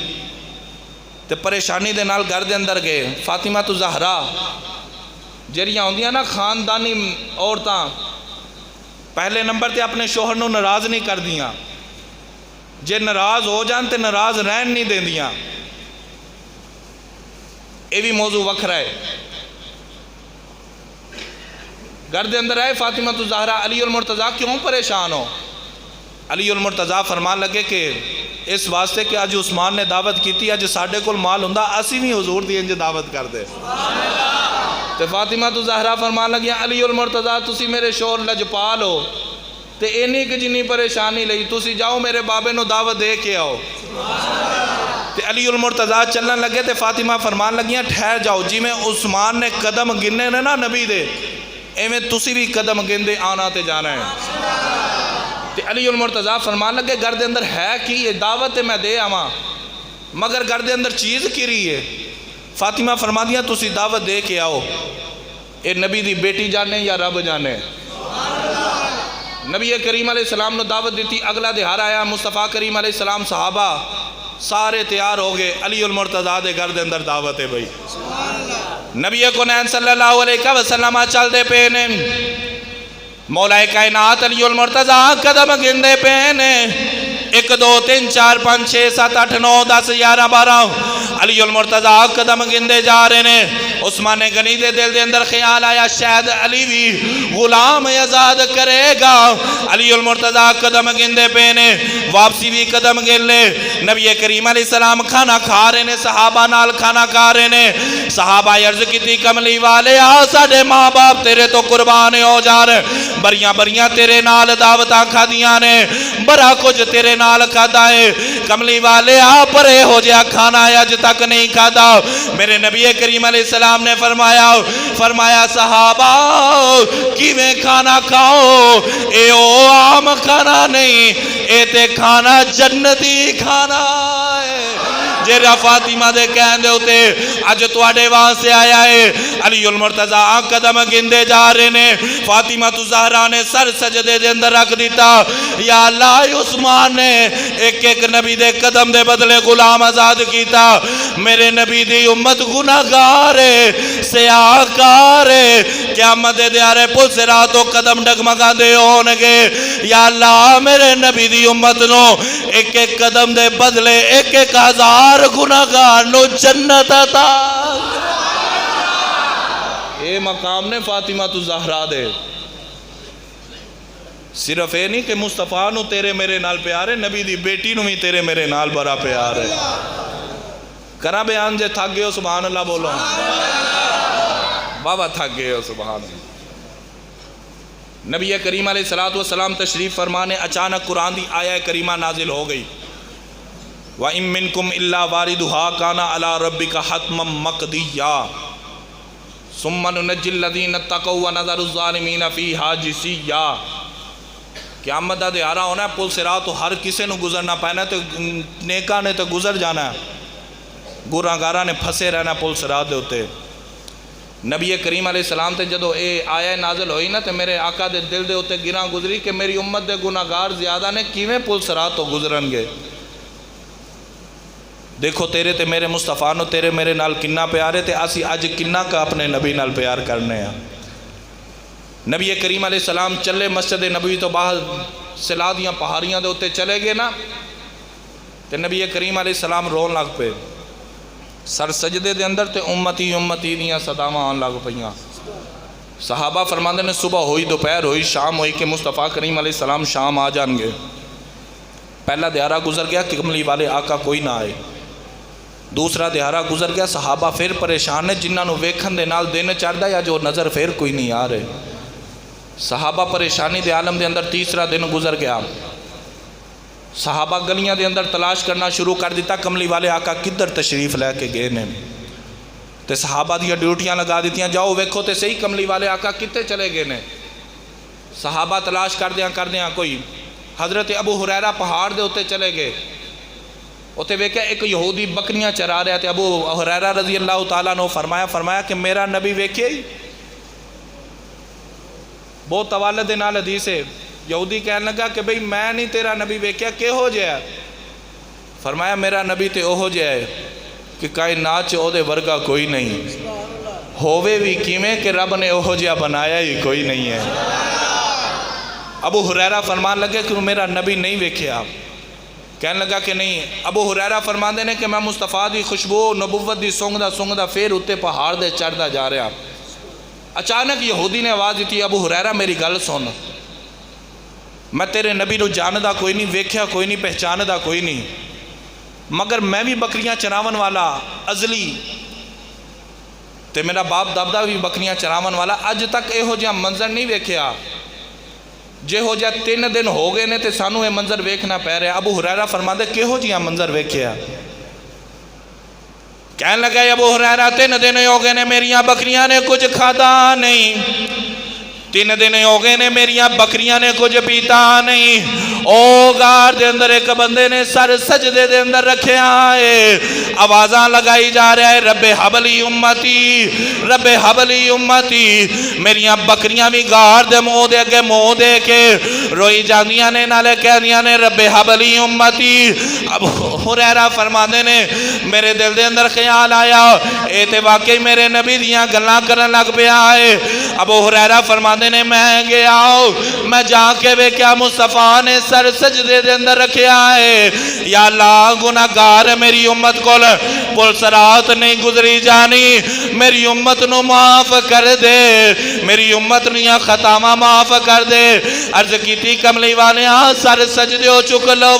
تے پریشانی دے نال گھر دے اندر گئے فاطمہ تو زہرا جریاں ہوندیاں نا خاندانی عورتاں پہلے نمبر تے اپنے شوہر نو ناراض نہیں کر دیاں جے ناراض ہو جان تے ناراض رہن نہیں دیں دیاں اے بھی موضوع وکھرا ہے گھر دے اندر آئے فاطمہ تو زہرا علی المرتضیٰ کیوں پریشان ہو علی المرتضیٰ فرمان لگے کہ اس واسطے کہ آج عثمان نے دعوت کی تھی آج ساڑھے کل مال ہندہ اسی بھی حضور دی انجھے دعوت کر دے تے فاطمہ تو زہرا فرمان لگیا علی المرتضیٰ تسی میرے شور لجپال ہو تے اینی کہ جنی پریشانی لئی تسی جاؤ میرے بابے نو دعوت دے کے آؤ تے علی المرتضیٰ چلن لگے تے فاطمہ فرمان لگیا ٹھہر جاؤ جی میں عثمان نے قدم گننے نے نا نبی دے ایویں تسی بھی قدم گندے آنا تے جانا ہے تے علی المرتضیٰ فرمان لگے گھر دے اندر ہے کی یہ دعوت میں دے آواں مگر گھر دے اندر چیز کی رہی ہے فاطمہ فرما دیا تسی دعوت دے کے آؤ اے نبی دی بیٹی جانے یا رب جانے نبی کریم علیہ السلام نے دعوت دیتی اگلا دہار آیا مصطفیٰ کریم علیہ السلام صحابہ سارے تیار ہو گئے علی المرتضیٰ دے گھر دے اندر دعوت ہے بھئی نبی کونین صلی اللہ علیہ وسلم چل دے پینے مولا کائنات علی المرتضیٰ قدم گندے پینے 1 2 3 4 5 6 7 8 9 10 11 12 علی المرتضی قدم گندے جا رہے نے عثمان غنی دے دل دے اندر خیال آیا شاید علی بھی غلام آزاد کرے گا علی المرتضی قدم گندے پے نے واپسی بھی قدم گن لے نبی کریم علیہ السلام کھانا کھا رہے نے صحابہ نال کھانا کھا رہے نے صحابہ عرض کی کملی والے آ ساڑھے ماں باپ تیرے تو قربان ہو جا رہے بریاں بریاں تیرے نال دعوتاں کھا دیاں نے بڑا کچھ تیرے نال کھا دائے کملی والے آ پرے ہو جا کھانا آج تک نہیں کھا دا میرے نبی کریم علیہ السلام نے فرمایا صحابہ کیویں کھانا کھاؤ اے او عام کھانا نہیں اے تے کھانا جنتی کھانا ہے جیرا فاطمہ دے کہن دے ہوتے آج توڑے وہاں سے آیا ہے علی المرتضی قدم گندے جا رہے نے فاطمہ تو زہرا نے سر سجدے دے اندر رکھ دیتا یا اللہ عثمان نے ایک ایک نبی دے قدم دے بدلے غلام آزاد کیتا میرے نبی دی امت گناہگار سیاہکار قیامت دے دیارے پل سے راتوں قدم ڈگمگا دے ہونگے یا اللہ میرے نبی دی امت نو ایک ایک قدم دے بدلے ایک ایک ہزار گناہگار نو جنت عطا اے مقام نے فاطمہ تو زہرا دے صرف اے نہیں کہ مصطفیٰ نو تیرے میرے نال پیارے نبی دی بیٹی نو بھی تیرے میرے نال بڑا پیارے کرا بیان جے تھک گئے ہو سبحان اللہ بولو بابا تھک گئے ہو سبحان اللہ نبی کریم علیہ السلام تشریف فرمانے اچانک قرآن دی آیہ کریمہ نازل ہو گئی وَإِن مِّنكُمْ إِلَّا وَارِدُهَا كَانَ عَلَىٰ رَبِّكَ حَتْمًا مَّقْضِيًّا ثُمَّ نُنَجِّي الَّذِينَ اتَّقَوْا وَنَذَرُ الظَّالِمِينَ فِيهَا جِثِيًّا قیامت دا دیارہ ہونا ہے پل صراط تو ہر کسے نو گزرنا پہنا ہے تو نیکا نے تو گزر جانا ہے گناہگاراں نے پھسے رہنا پل صراط دے ہوتے نبی کریم علیہ السلام تے جدو اے آیہ نازل ہوئی نا تے میرے آقا دے دل دے ہوتے گراں گزری کہ میری امت دے گناہگار زیادہ نے کیویں پل صراط تو گزرن گے دیکھو تیرے تے میرے مصطفیٰ نو تیرے میرے نال کنہ پیارے تے اسی آج کنہ کا اپنے نبی نال پیار کرنے ہیں نبی کریم علیہ السلام چلے مسجد نبوی تو باہر سلادیاں پہاڑیاں دے ہوتے چلے گئے نا تے نبی کریم علیہ السلام رون لگ پہ سر سجدے دے اندر تے امتی امتی دیاں صداواں آن لگ پئیاں صحابہ فرماندے نے صبح ہوئی دوپہر ہوئی شام ہوئی کہ مصطفیٰ کریم علیہ السلام شام آ جان گے پہلا دیارہ گزر گیا کہ کملی والے آقا کوئی نہ آئے دوسرا دیارہ گزر گیا صحابہ پھر پریشان ہے جنہاں نو ویکھن دے نال دن چڑھدا یا جو نظر پھر کوئی نہیں آ رہے صحابہ پریشانی دے عالم دے اندر تیسرا دن گزر گیا صحابہ گلیاں دے اندر تلاش کرنا شروع کر دیتا کملی والے آقا کدھر تشریف لے کے گئے نے تے صحابہ دیا ڈیوٹیاں لگا دیتیاں جاؤ ویکھو تے صحیح کملی والے آقا کتے چلے گئے نے صحابہ تلاش کر دیاں کوئی حضرت ابو ہریرہ پہاڑ دے ہوتے چلے گئے ہوتے ویکھے ایک یہودی بکریاں چرا رہے تھے ابو ہریرہ رضی اللہ تعالیٰ نے فرمایا کہ میرا نبی ویکھے بہت توالد نال حدیث ہے یہودی کہنے لگا کہ بھئی میں نہیں تیرا نبی ویکھیا کہ ہو جائے فرمایا میرا نبی تے ہو جائے کہ کائنات چ اودے ورگا کوئی نہیں ہووے بھی کیویں کہ رب نے ہو جیا بنایا ہی کوئی نہیں ہے ابو ہریرہ فرمان لگے کہ میرا نبی نہیں ویکھیا کہنے لگا کہ نہیں ابو ہریرہ فرمان دینے کہ میں مصطفیٰ دی خوشبو نبوت دی سونگدہ پھر اتے پہاڑ دے چڑھدا جا رہا اچانک یہودی نے آواز دیتی ابو ہریرہ میری گل سن میں تیرے نبی نو جاندہ کوئی نہیں ویکھیا کوئی نہیں پہچاندہ کوئی نہیں مگر میں بھی بکریاں چراون والا ازلی تے میرا باپ دابدہ بھی بکریاں چراون والا اج تک اے ہو جہاں منظر نہیں ویکھیا جے ہو جا 3 دن ہو گئے نے تے سانو اے منظر ویکھنا پہ رہے ابو ہریرہ فرماندے کہ ہو جی منظر ویکھیا کہنے لگا ابو ہریرہ 3 دن ہو گئے نے میریاں بکریاں نے کچھ کھادا نہیں 3 دن ہو گئے نے میریاں بکریاں نے کچھ پیتا نہیں او گار دے اندر ایک بندے نے سر سجدے دے اندر رکھے آئے آوازاں لگائی جا رہا ہے رب حبلی امتی میریاں بکریاں بھی گار دے مو دے کے مو دے کے روئی جاندیاں نے نالے کہہ دیاں نے رب حبلی امتی اب ہریرہ فرماندے نے میرے دل دے اندر خیال آیا اے تے واقعی میرے نبی دیاں گلاں کرن لگ پیا ہے ابو ہریرہ فرماندے فرماندے نے میں گیا میں جا کے ویکھیا مصطفیٰ نے سر سجدے دے اندر رکھیا ہے یا اللہ گناہگار میری امت کول پل صراط نہیں گزری جانی میری امت نو معاف کر دے میری امت نیا خطامہ معاف کر دے عرض کی تھی کملی والے سر سجدے ہو چک لو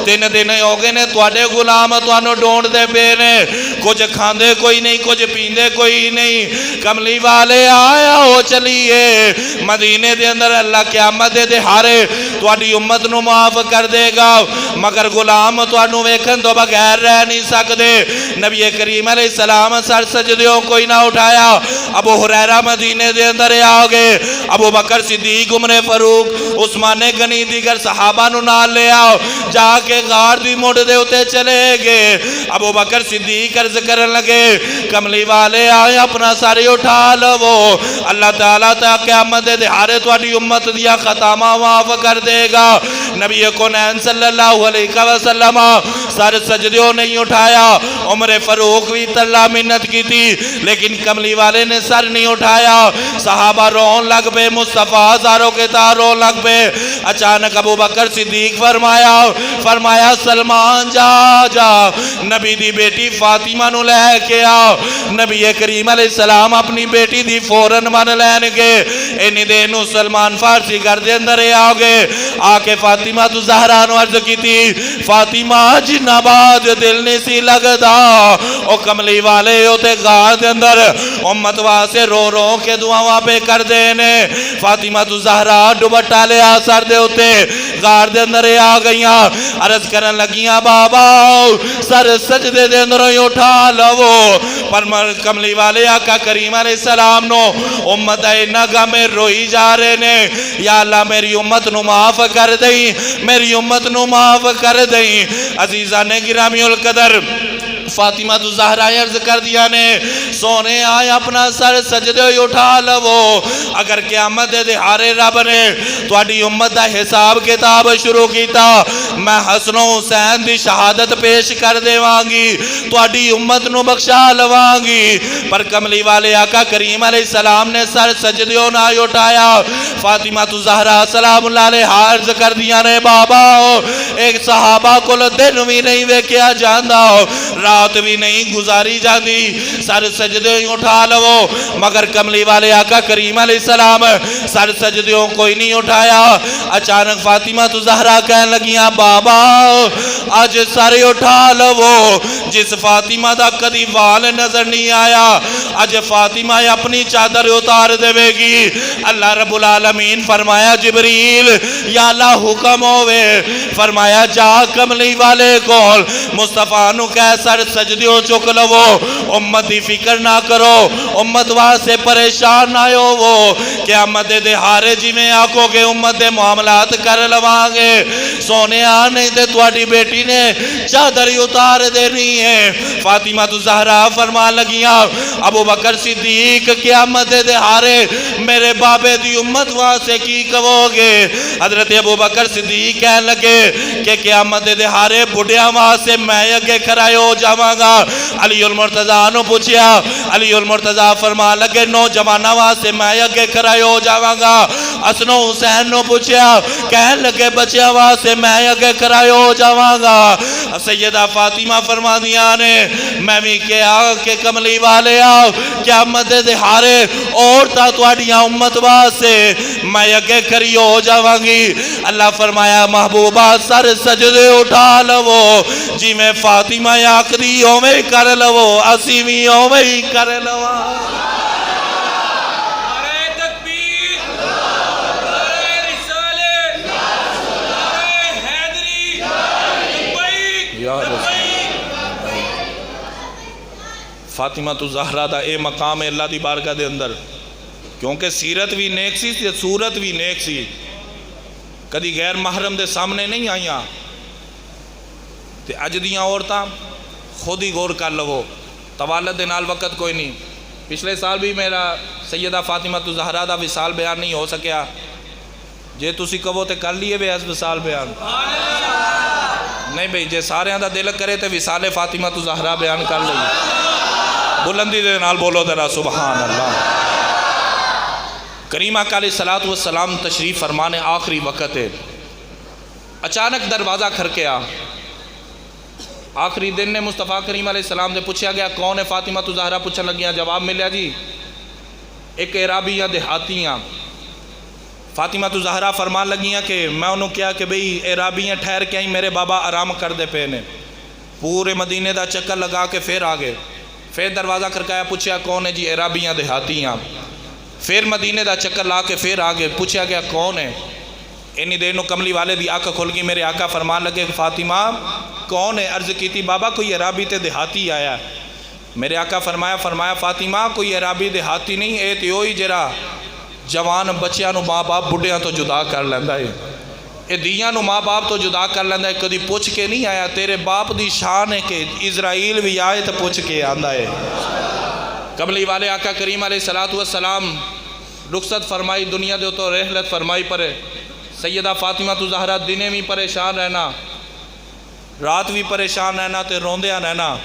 3 دن ہو گئے نے تواڈے غلام توانو ڈھونڈ دے پے نے کچھ کھاندے کوئی نہیں کچھ پیندے کوئی نہیں کملی والے آیا ہو چلیے مدینے دے اندر اللہ قیامت دے دہارے تواڈی امت نو معاف کر دے گا مگر غلام توانو ویکھن تو بغیر رہ نہیں سکدے نبی کریم علیہ السلام سر سجدیوں کوئی نہ اٹھایا ابو ہریرہ مدینے دے اندر آگے ابو بکر صدیق عمر فاروق عثمان غنی دیگر صحابہ نو نال لے آؤ جا کے غار دی موڑ دے ہوتے چلے گئے ابو بکر صدیق عرض کرن لگے کملی والے آئے اپنا ساری اٹھا لو اللہ تعالیٰ تا قیامت دے دہارے تواڈی امت دیا خطامہ معاف کر دے گا نبی کونین صلی اللہ علیہ وسلم سر سجدیوں نہیں اٹھایا عمر فاروق بھی تلا منت کی تھی لیکن کملی والے نے سر نہیں اٹھایا صحابہ رون لگ پہ مصطفیٰ زاروں کے تار رون لگ پہ اچانک ابو بکر صدیق فرمایا سلمان جا نبی دی بیٹی فاطمہ نو لے کے آؤ نبی کریم علیہ السلام اپنی بیٹی دی فوراً من لین گے اینی دینو سلمان فارسی گھر دے اندر آگے آکے فاطمہ تو زہرا نو عرض کی تھی فاطمہ جنہ بعد دل نہیں سی لگدا او کملی والے ہوتے غار دے اندر امت واسے رو کے دعاواں پہ کر دینے فاطمہ تو زہرا ڈبٹا لے آسار دے ہوتے غار دے اندر آ گئیاں عرض کرن لگیاں بابا سر سجدے دے اندر ہی اٹھا لو پر کملی والے آقا کریم علیہ السلام نو امت نگا میں روئی جا رہے نے یا اللہ میری امت نو معاف کر دیں میری امت نو معاف کر دیں عزیزان گرامی القدر فاطمہ تو زہرہ عرض کر دیا نے سونے آئے اپنا سر سجدے ہی اٹھا لو اگر قیامت دہارے رب نے تواڈی امت دا حساب کتاب شروع کیتا میں حسن و حسین دی شہادت پیش کر دے وانگی تواڈی امت نو بخشا لوانگی پر کملی والے آقا کریم علیہ السلام نے سر سجدیوں نہ اٹھایا فاطمہ تو زہرہ سلام اللہ علیہ عرض کر دیا نے بابا ایک صحابہ کو دن بھی نہیں ویکیا جاندہ رات بھی نہیں گزاری جاندی سر سجدے اٹھا لو مگر کملی والے آقا کریم علیہ السلام سر سجدیوں کوئی نہیں اٹھایا اچانک فاطمہ تو زہرہ کہنے لگیاں بابا آج سر اٹھا لو جس فاطمہ دا کدی وال نظر نہیں آیا آج فاطمہ اپنی چادر اتار دے گی اللہ رب العالمین فرمایا جبریل یا اللہ حکم ہوئے فرمایا جا کملی والے کول مصطفیٰ نو کہہ سر سجدیوں چک لو امت دی فکر نہ کرو امت واسے پریشان نہ ہو وہ قیامت دہارے جی میں آکو گے امت دے معاملات کر لواں گے سونے آنے دے تواڈی بیٹی نے چادر اتار دینی ہے فاطمہ تو زہرہ فرما لگیاں ابو بکر صدیق قیامت دہارے میرے بابے دی امت واسے کی کہو گے حضرت ابو بکر صدیق کہنے لگے کہ قیامت دہارے بڑھیاں واسے میں اگے کھڑے ہو جاواں گا علی المرتضیٰ نو پوچھیا علی المرتضیٰ فرما لگے نوجواناں واسے میں اگے کھڑے ہو جاواں گا حسن و حسین نو پوچھیا کہنے لگے بچیاں واسے میں اگے کھڑے ہو جاواں گا سیدہ فاطمہ فرما دیا نے میں بھی کیا کہ کملی والے آؤ قیامت دہارے عورتاں تواڈیاں امت واسے میں اگے کھڑی ہو جاواں گی اللہ فرمایا محبوبہ سر سجدے اٹھا لو جی میں فاطمہ آخری اوے کر لو اسی بھی اوے کر لو فاطمہ تو زہرہ دا اے مقام ہے اللہ دی بارگاہ دے اندر کیونکہ سیرت بھی نیک سی صورت بھی نیک سی کدی غیر محرم دے سامنے نہیں آئیاں تے اج دیاں عورتاں خود ہی غور کر لو توالد دے نال وقت کوئی نہیں پچھلے سال بھی میرا سیدہ فاطمہ تو زہرہ دا وصال بیان نہیں ہو سکیا جے تسی کہو تے کر لیے بے اس وصال بیان نہیں بھئی جے سارے دا دل کرے تے وصال فاطمہ تو زہرہ بیان کر لئیے بلندی دے نال بولو ذرا سبحان اللہ کریم آقا علیہ الصلوۃ والسلام تشریف فرمانے آخری وقت ہے، اچانک دروازہ کھڑکیا۔ آخری دن نے مصطفیٰ کریم علیہ السلام سے پوچھا گیا کون ہے؟ فاطمہ تو زہرا پوچھنے لگیاں، جواب ملیا جی ایک عرابیاں دیہاتیاں۔ فاطمہ تو زہرا فرمان لگیاں کہ میں انہوں کیا کہ بھئی عرابیاں ٹھہر کے آئیں، میرے بابا آرام کر دے پے نے۔ پورے مدینے دا چکر لگا کے پھر آگے، پھر دروازہ کھڑکایا، پوچھا کون ہے؟ جی عرابیاں دیہاتیاں۔ پھر مدینے دا چکر لا کے پھر آگے پوچھا گیا کون ہے؟ انی دیر نو کملی والے دی آنکھ کھل گئی، میرے آقا فرمان لگے فاطمہ کون ہے؟ عرض کی تھی بابا کوئی عرابی تے دیہاتی آیا ہے۔ میرے آقا فرمایا فاطمہ کوئی عرابی دیہاتی نہیں، اے تے ہوئی جرا جوان بچیاں نو ماں باپ بڑھیاں تو جدا کر لیندہ ہے، اے دیاں نو ماں باپ تو جدا کر لیندہ ہے، کدی پوچھ کے نہیں آیا۔ تیرے باپ دی شان ہے کہ اسرائیل بھی آئے تو پوچھ کے آندہ ہے۔ کملی والے آقا کریم علیہ الصلوۃ والسلام رخصت فرمائی، دنیا دے تو رحلت فرمائی پرے۔ سیدہ فاطمہ تو زہرا دنے بھی پریشان رہنا، رات بھی پریشان رہنا تے روندیاں رہنا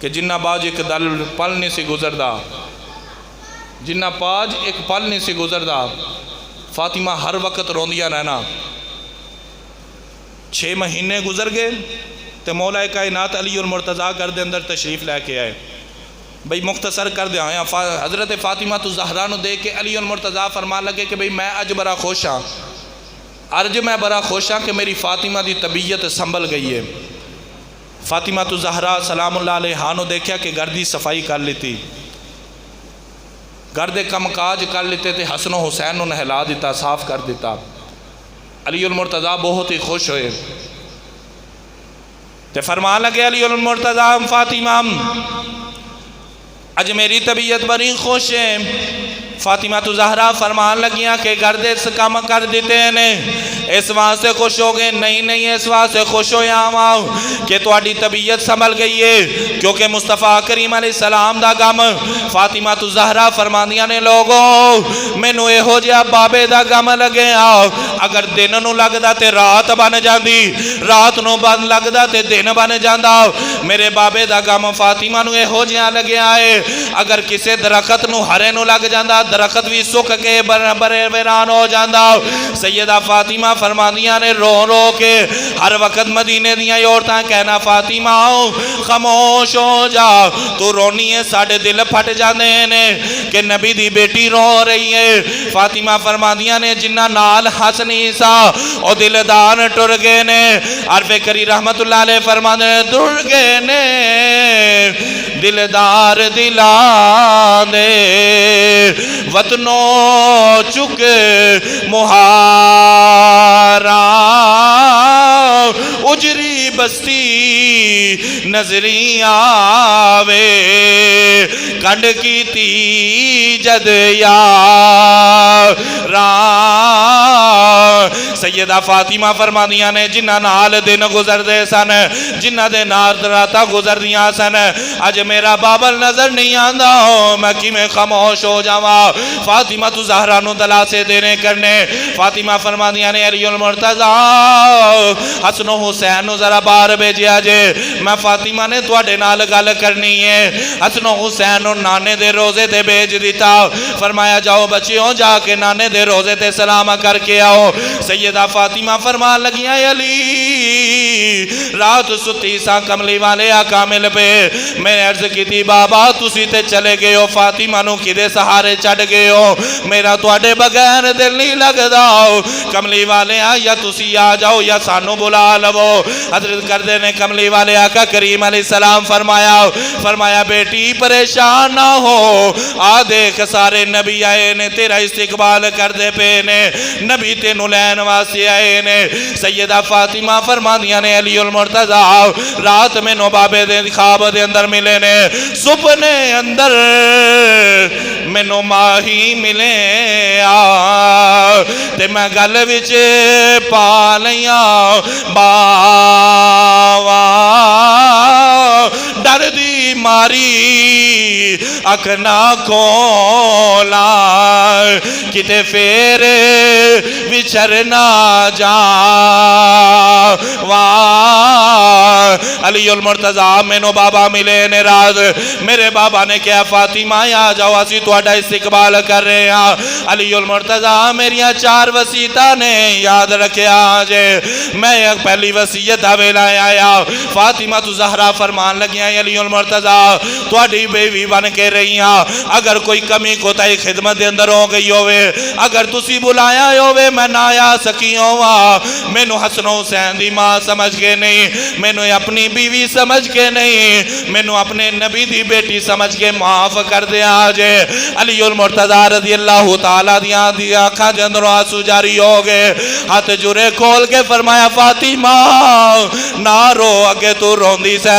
کہ جنہ باج ایک دل پل نہیں سی گزردا، جنہ پاج ایک پل نہیں سی گزردا۔ فاطمہ ہر وقت روندیاں رہنا۔ 6 مہینے گزر گئے تے مولا کائنات علی المرتضیٰ گھر دے اندر تشریف لے کے آئے۔ بھئی مختصر کر دیا ہیں، حضرت فاطمہ تو زہرا نو دے کے علی المرتضیٰ فرمان لگے کہ بھئی میں اج بڑا خوش ہاں، ارج میں بڑا خوش ہاں کہ میری فاطمہ دی طبیعت سنبھل گئی ہے۔ فاطمہ تو زہرا سلام اللہ علیہ نو دیکھیا کہ گھر دی صفائی کر لیتی، گھر دے کم کاج کر لیتے تھے، حسن و حسین نو نہلا دیتا، صاف کر دیتا۔ علی المرتضیٰ بہت ہی خوش ہوئے تے فرمان لگے علی المرتضیٰ فاطمہ اج میری طبیعت بڑی خوش ہے۔ فاطمہ تو زہرا فرمان لگیاں کہ گھر دے کام کر دیتے ہیں، اس واسطے خوش ہو گئے؟ نہیں اس واسطے خوش ہو یا ماں کہ تواڈی طبیعت سنبھل گئی ہے، کیونکہ مصطفیٰ کریم علیہ السلام دا غم۔ فاطمہ تو زہرا فرماندیاں نے لوگوں مینوں ایہو جہا بابے دا غم لگے اگر دن نو لگدا تے رات بن جاندی، رات نو بن لگدا تے دن بن جاندا۔ میرے بابے دا غم فاطمہ نو ایہو جہا لگیا ہے اگر کسے درخت نو ہرے نو لگ جاندا درخت بھی سکھ کے برے ویران ہو جاندا۔ سیدہ فاطمہ فرماندیاں نے رو رو کے ہر وقت مدینے دیاں عورتاں کہنا فاطمہ خاموش ہو جا، تو رونی ہے ساڑھے دل پھٹ جاندے ہیں کہ نبی دی بیٹی رو رہی ہے۔ فاطمہ فرماندیاں نے جنہ نال حسنی سا او دلدار ٹر گئے نے۔ عرف کری رحمت اللہ علیہ فرماندے ٹر گئے نے دلدار دلان دے وطنوں چک مہارا اجری بستی نظری آوے کنڈ کی تی جد یارا۔ سیدہ فاطمہ فرماندیاں نے جنہ نال دن گزر دے سن، جنہ دے نال راتا گزر دیاں سن، اج میرا بابل نظر نہیں آندہ میں کی میں خاموش ہو جاواں۔ فاطمہ تو زہرا نو دلاسے دینے کرنے۔ فاطمہ فرماندیاں نے علی المرتضیٰ حسن و حسین نو ذرا بار بھیجیا جے، میں فاطمہ نے تواڈے نال گل کرنی ہے۔ حسن و حسین نو نانے دے روزے تے بھیج دیتا، فرمایا جاؤ بچیوں جا کے نانے دے روزے تے سلام کر کے آؤ۔ سیدہ فاطمہ فرمان لگیاں علی رات ستی سا کملی والے آقا مل پہ، میں نے عرض کی تھی بابا تسی تے چلے گئے ہو، فاطمہ نو کدے سہارے چڑھ گئے ہو، میرا تواڈے بغیر دل نہیں لگدا، کملی والے یا تسی آ جاؤ یا سانو بلا لو۔ حضرت کردے نے کملی والے آقا کریم علیہ السلام فرمایا بیٹی پریشان نہ ہو، آ دیکھ سارے نبی آئے نے تیرا استقبال کر دے پے نے، نبی تینو لین واسطے آئے نے۔ سیدہ فاطمہ فرماندیاں نے علی المرتضیٰ رات میں نو بابے دے خواب دے اندر ملے نے، سپنے اندر میں نو ماہی ملے تے میں گل وچ پا لیاں باوا ڈر دی ماری اکھ نہ کھولا کتے پھر بچھرنا جا علی المرتضیٰ مینو بابا ملے نے رات میرے بابا نے کہا فاطمہ آ جاؤ اسی تہاڈا استقبال کر رہے ہیں علی المرتضیٰ میریاں 4 وصیتاں نے یاد رکھیا جے میں پہلی وصیت دا ویلا آیا فاطمہ تو زہرا فرمان لگیاں علی المرتضیٰ تہاڈی بیوی بن کے رہی ہاں اگر کوئی کمی کوتاہی خدمت دے اندر ہو گئی ہوئے اگر تسی بلایا ہوئے میں نہ آ سکی ہوا مینو حسن حسین دی ماں سمجھ کے نہیں مینو اپنی بیوی سمجھ کے نہیں مینو اپنے نبی دی بیٹی سمجھ کے معاف کر دیا جے علی المرتضیٰ رضی اللہ تعالیٰ دی آنکھاں دے اندر آنسو جاری ہو گئے ہاتھ جرے کھول کے فرمایا فاطمہ نہ رو اگے تو روندی سے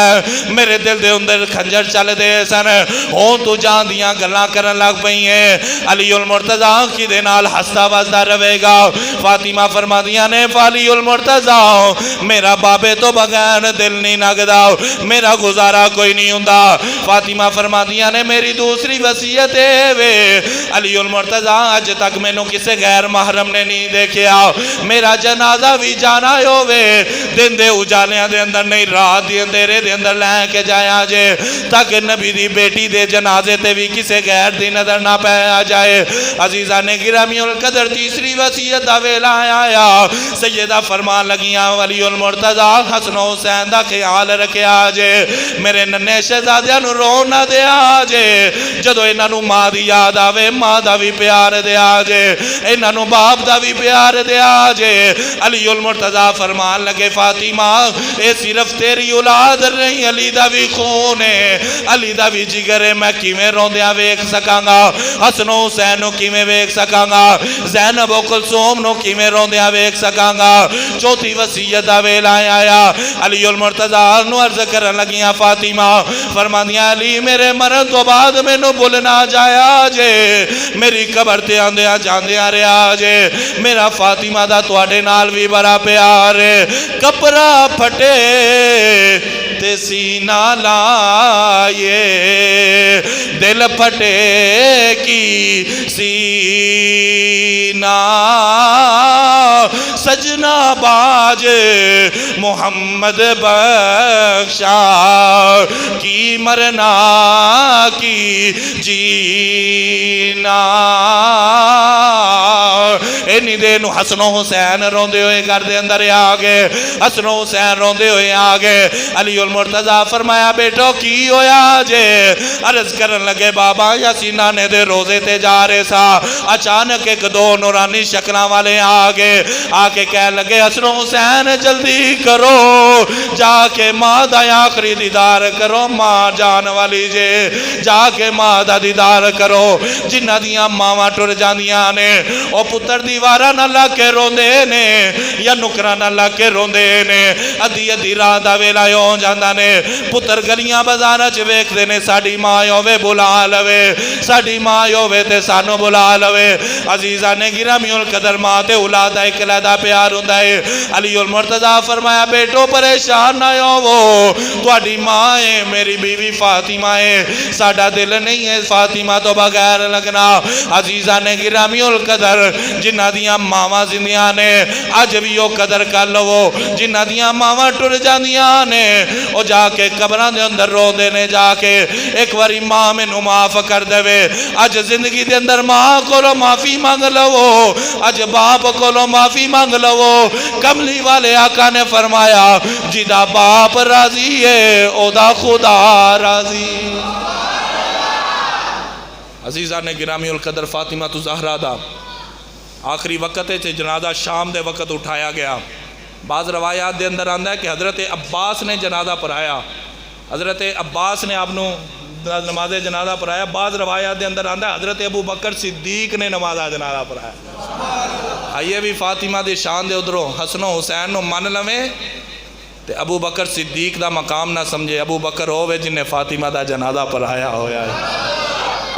میرے دل دے اندر کھنجر چل دے سن ہوں تو جان دیاں گلاں کرن لگ پئی ہیں علی المرتضیٰ کی دے نال ہستا وزدہ رہے گا فاطمہ فرما دیاں نے فالی المرتضیٰ میرا بابے تو بغیر دل نہیں نگدا میرا گزارا کوئی نہیں ہوندا فاطمہ فرما دیاں نے میری دوسری وصیت ہے وے علی المرتضیٰ اج تک مینوں کسے غیر محرم نے نہیں دیکھیا میرا جنازہ بھی جانا ہوئے دن دے اجالیاں دے اندر نہیں رات دے اندھیرے دے اندر لے کے جایا جے تاکہ نبی دی بیٹی دے جنازے تے بھی کسے غیر دی نظر نہ پایا جائے عزیزان گرامی القدر تیسری وصیت دا ویلا آیا سیدہ فرمان لگیاں ولی المرتضیٰ حسن حسین دا خیال رکھیا جے میرے ننے شہزادیاں نو رو نہ دیا جے جدو انہاں نو ماں دی یاد آوے ماں دا بھی پیار دیا جے انہاں نو باپ دا بھی پیار دیا جے علی المرتضیٰ فرمان لگے فاطمہ اے صرف تیری اولاد نہیں علی دا بھی خون ہے علی دا بھی جگر ہے میں کیویں روندیاں ویکھ سکاں گا حسن حسین نو کیویں ویکھ سکاں گا زینب و کلثوم نو کیویں روندیاں ویکھ سکاں گا چوتھی وصیت دا ویلا آیا علی المرتضیٰ نو عرض کرن لگیاں فاطمہ فرماندیاں علی میرے مرن تو بعد مینوں بھولنا جایا جے میری قبر تے آندیاں جاندیاں رہیا جے میرا فاطمہ دا تواڈے نال بھی بڑا پیار ہے کپڑا پھٹے تے سینہ لائے دل پھٹے کی سینہ سجنا باج محمد بخشا کی مرنا کی جینا اینی دے نو حسن حسین روندے ہوئے گھر دے اندر آگے حسن حسین روندے ہوئے آگے علی المرتضیٰ فرمایا بیٹو کی ہویا جے عرض کرن لگے بابا یاسین نانے دے روزے تے جا رہے سا اچانک ایک 2 نورانی شکلاں والے آگے آکے کہہ لگے حسن حسین جلدی کرو جا کے ماں دا آخری دیدار کرو ماں جان والی جے جا کے ماں دا دیدار کرو جنہ دیاں ماں ٹر جاندیاں نے او پتر دیوارہ نہ لا کے روندے نے یا نکرہ نہ لا کے روندے نے ادھی ادھی راہ دا ویلا ہو جاندہ نے پتر گلیاں بازارہ چ ویکھ دے نے ساڈی ماں ہوے بلا لوے ساڈی ماں ہوے تے سانو بلا لوے عزیزان گرامی القدر ماں تے اولاد ایک علیحدہ پیار ہوندا ہے علی المرتضیٰ فرمایا بیٹو پریشان نہ ہو تہاڈی ماں ہے میری بیوی فاطمہ ہے ساڈا دل نہیں ہے فاطمہ تو بغیر لگنا عزیزان گرامی القدر جنہ دیاں ماواں زندیاں نے اج بھی او قدر کر لو جنہ دیاں ماواں ٹر جاندیاں نے او جا کے قبراں دے اندر رو دے نے جا کے ایک واری ماں مینوں معاف کر دے اج زندگی دے اندر ماں کولو معافی مانگ لو اج باپ کولو معافی مانگ لو کملی والے آقا نے فرمایا جدا باپ راضی ہے او دا خدا راضی عزیزان گرامی القدر فاطمہ تو زہرا دا آخری وقت ہے جنازہ شام دے وقت اٹھایا گیا بعض روایات دے اندر آندہ ہے کہ حضرت عباس نے جنازہ پڑھایا حضرت عباس نے آپ نو نماز جنازہ پڑھایا بعض روایات دے اندر آندہ ہے حضرت ابو بکر صدیق نے نماز جنازہ پڑھایا آئیے بھی فاطمہ دے شان دے ادھروں حسن و حسین نو من لویں تے ابو بکر صدیق دا مقام نہ سمجھے ابو بکر ہوئے جن نے فاطمہ دا جنازہ پڑھایا ہویا ہے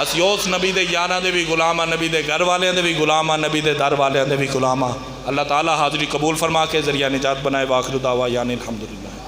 اسیوس نبی دے یاراں دے بھی غلامہ نبی دے گھر والے دے بھی غلامہ نبی دے در والے دے بھی غلامہ اللہ تعالیٰ حاضری قبول فرما کے ذریعہ نجات بنائے واخر دعویٰ یعنی الحمدللہ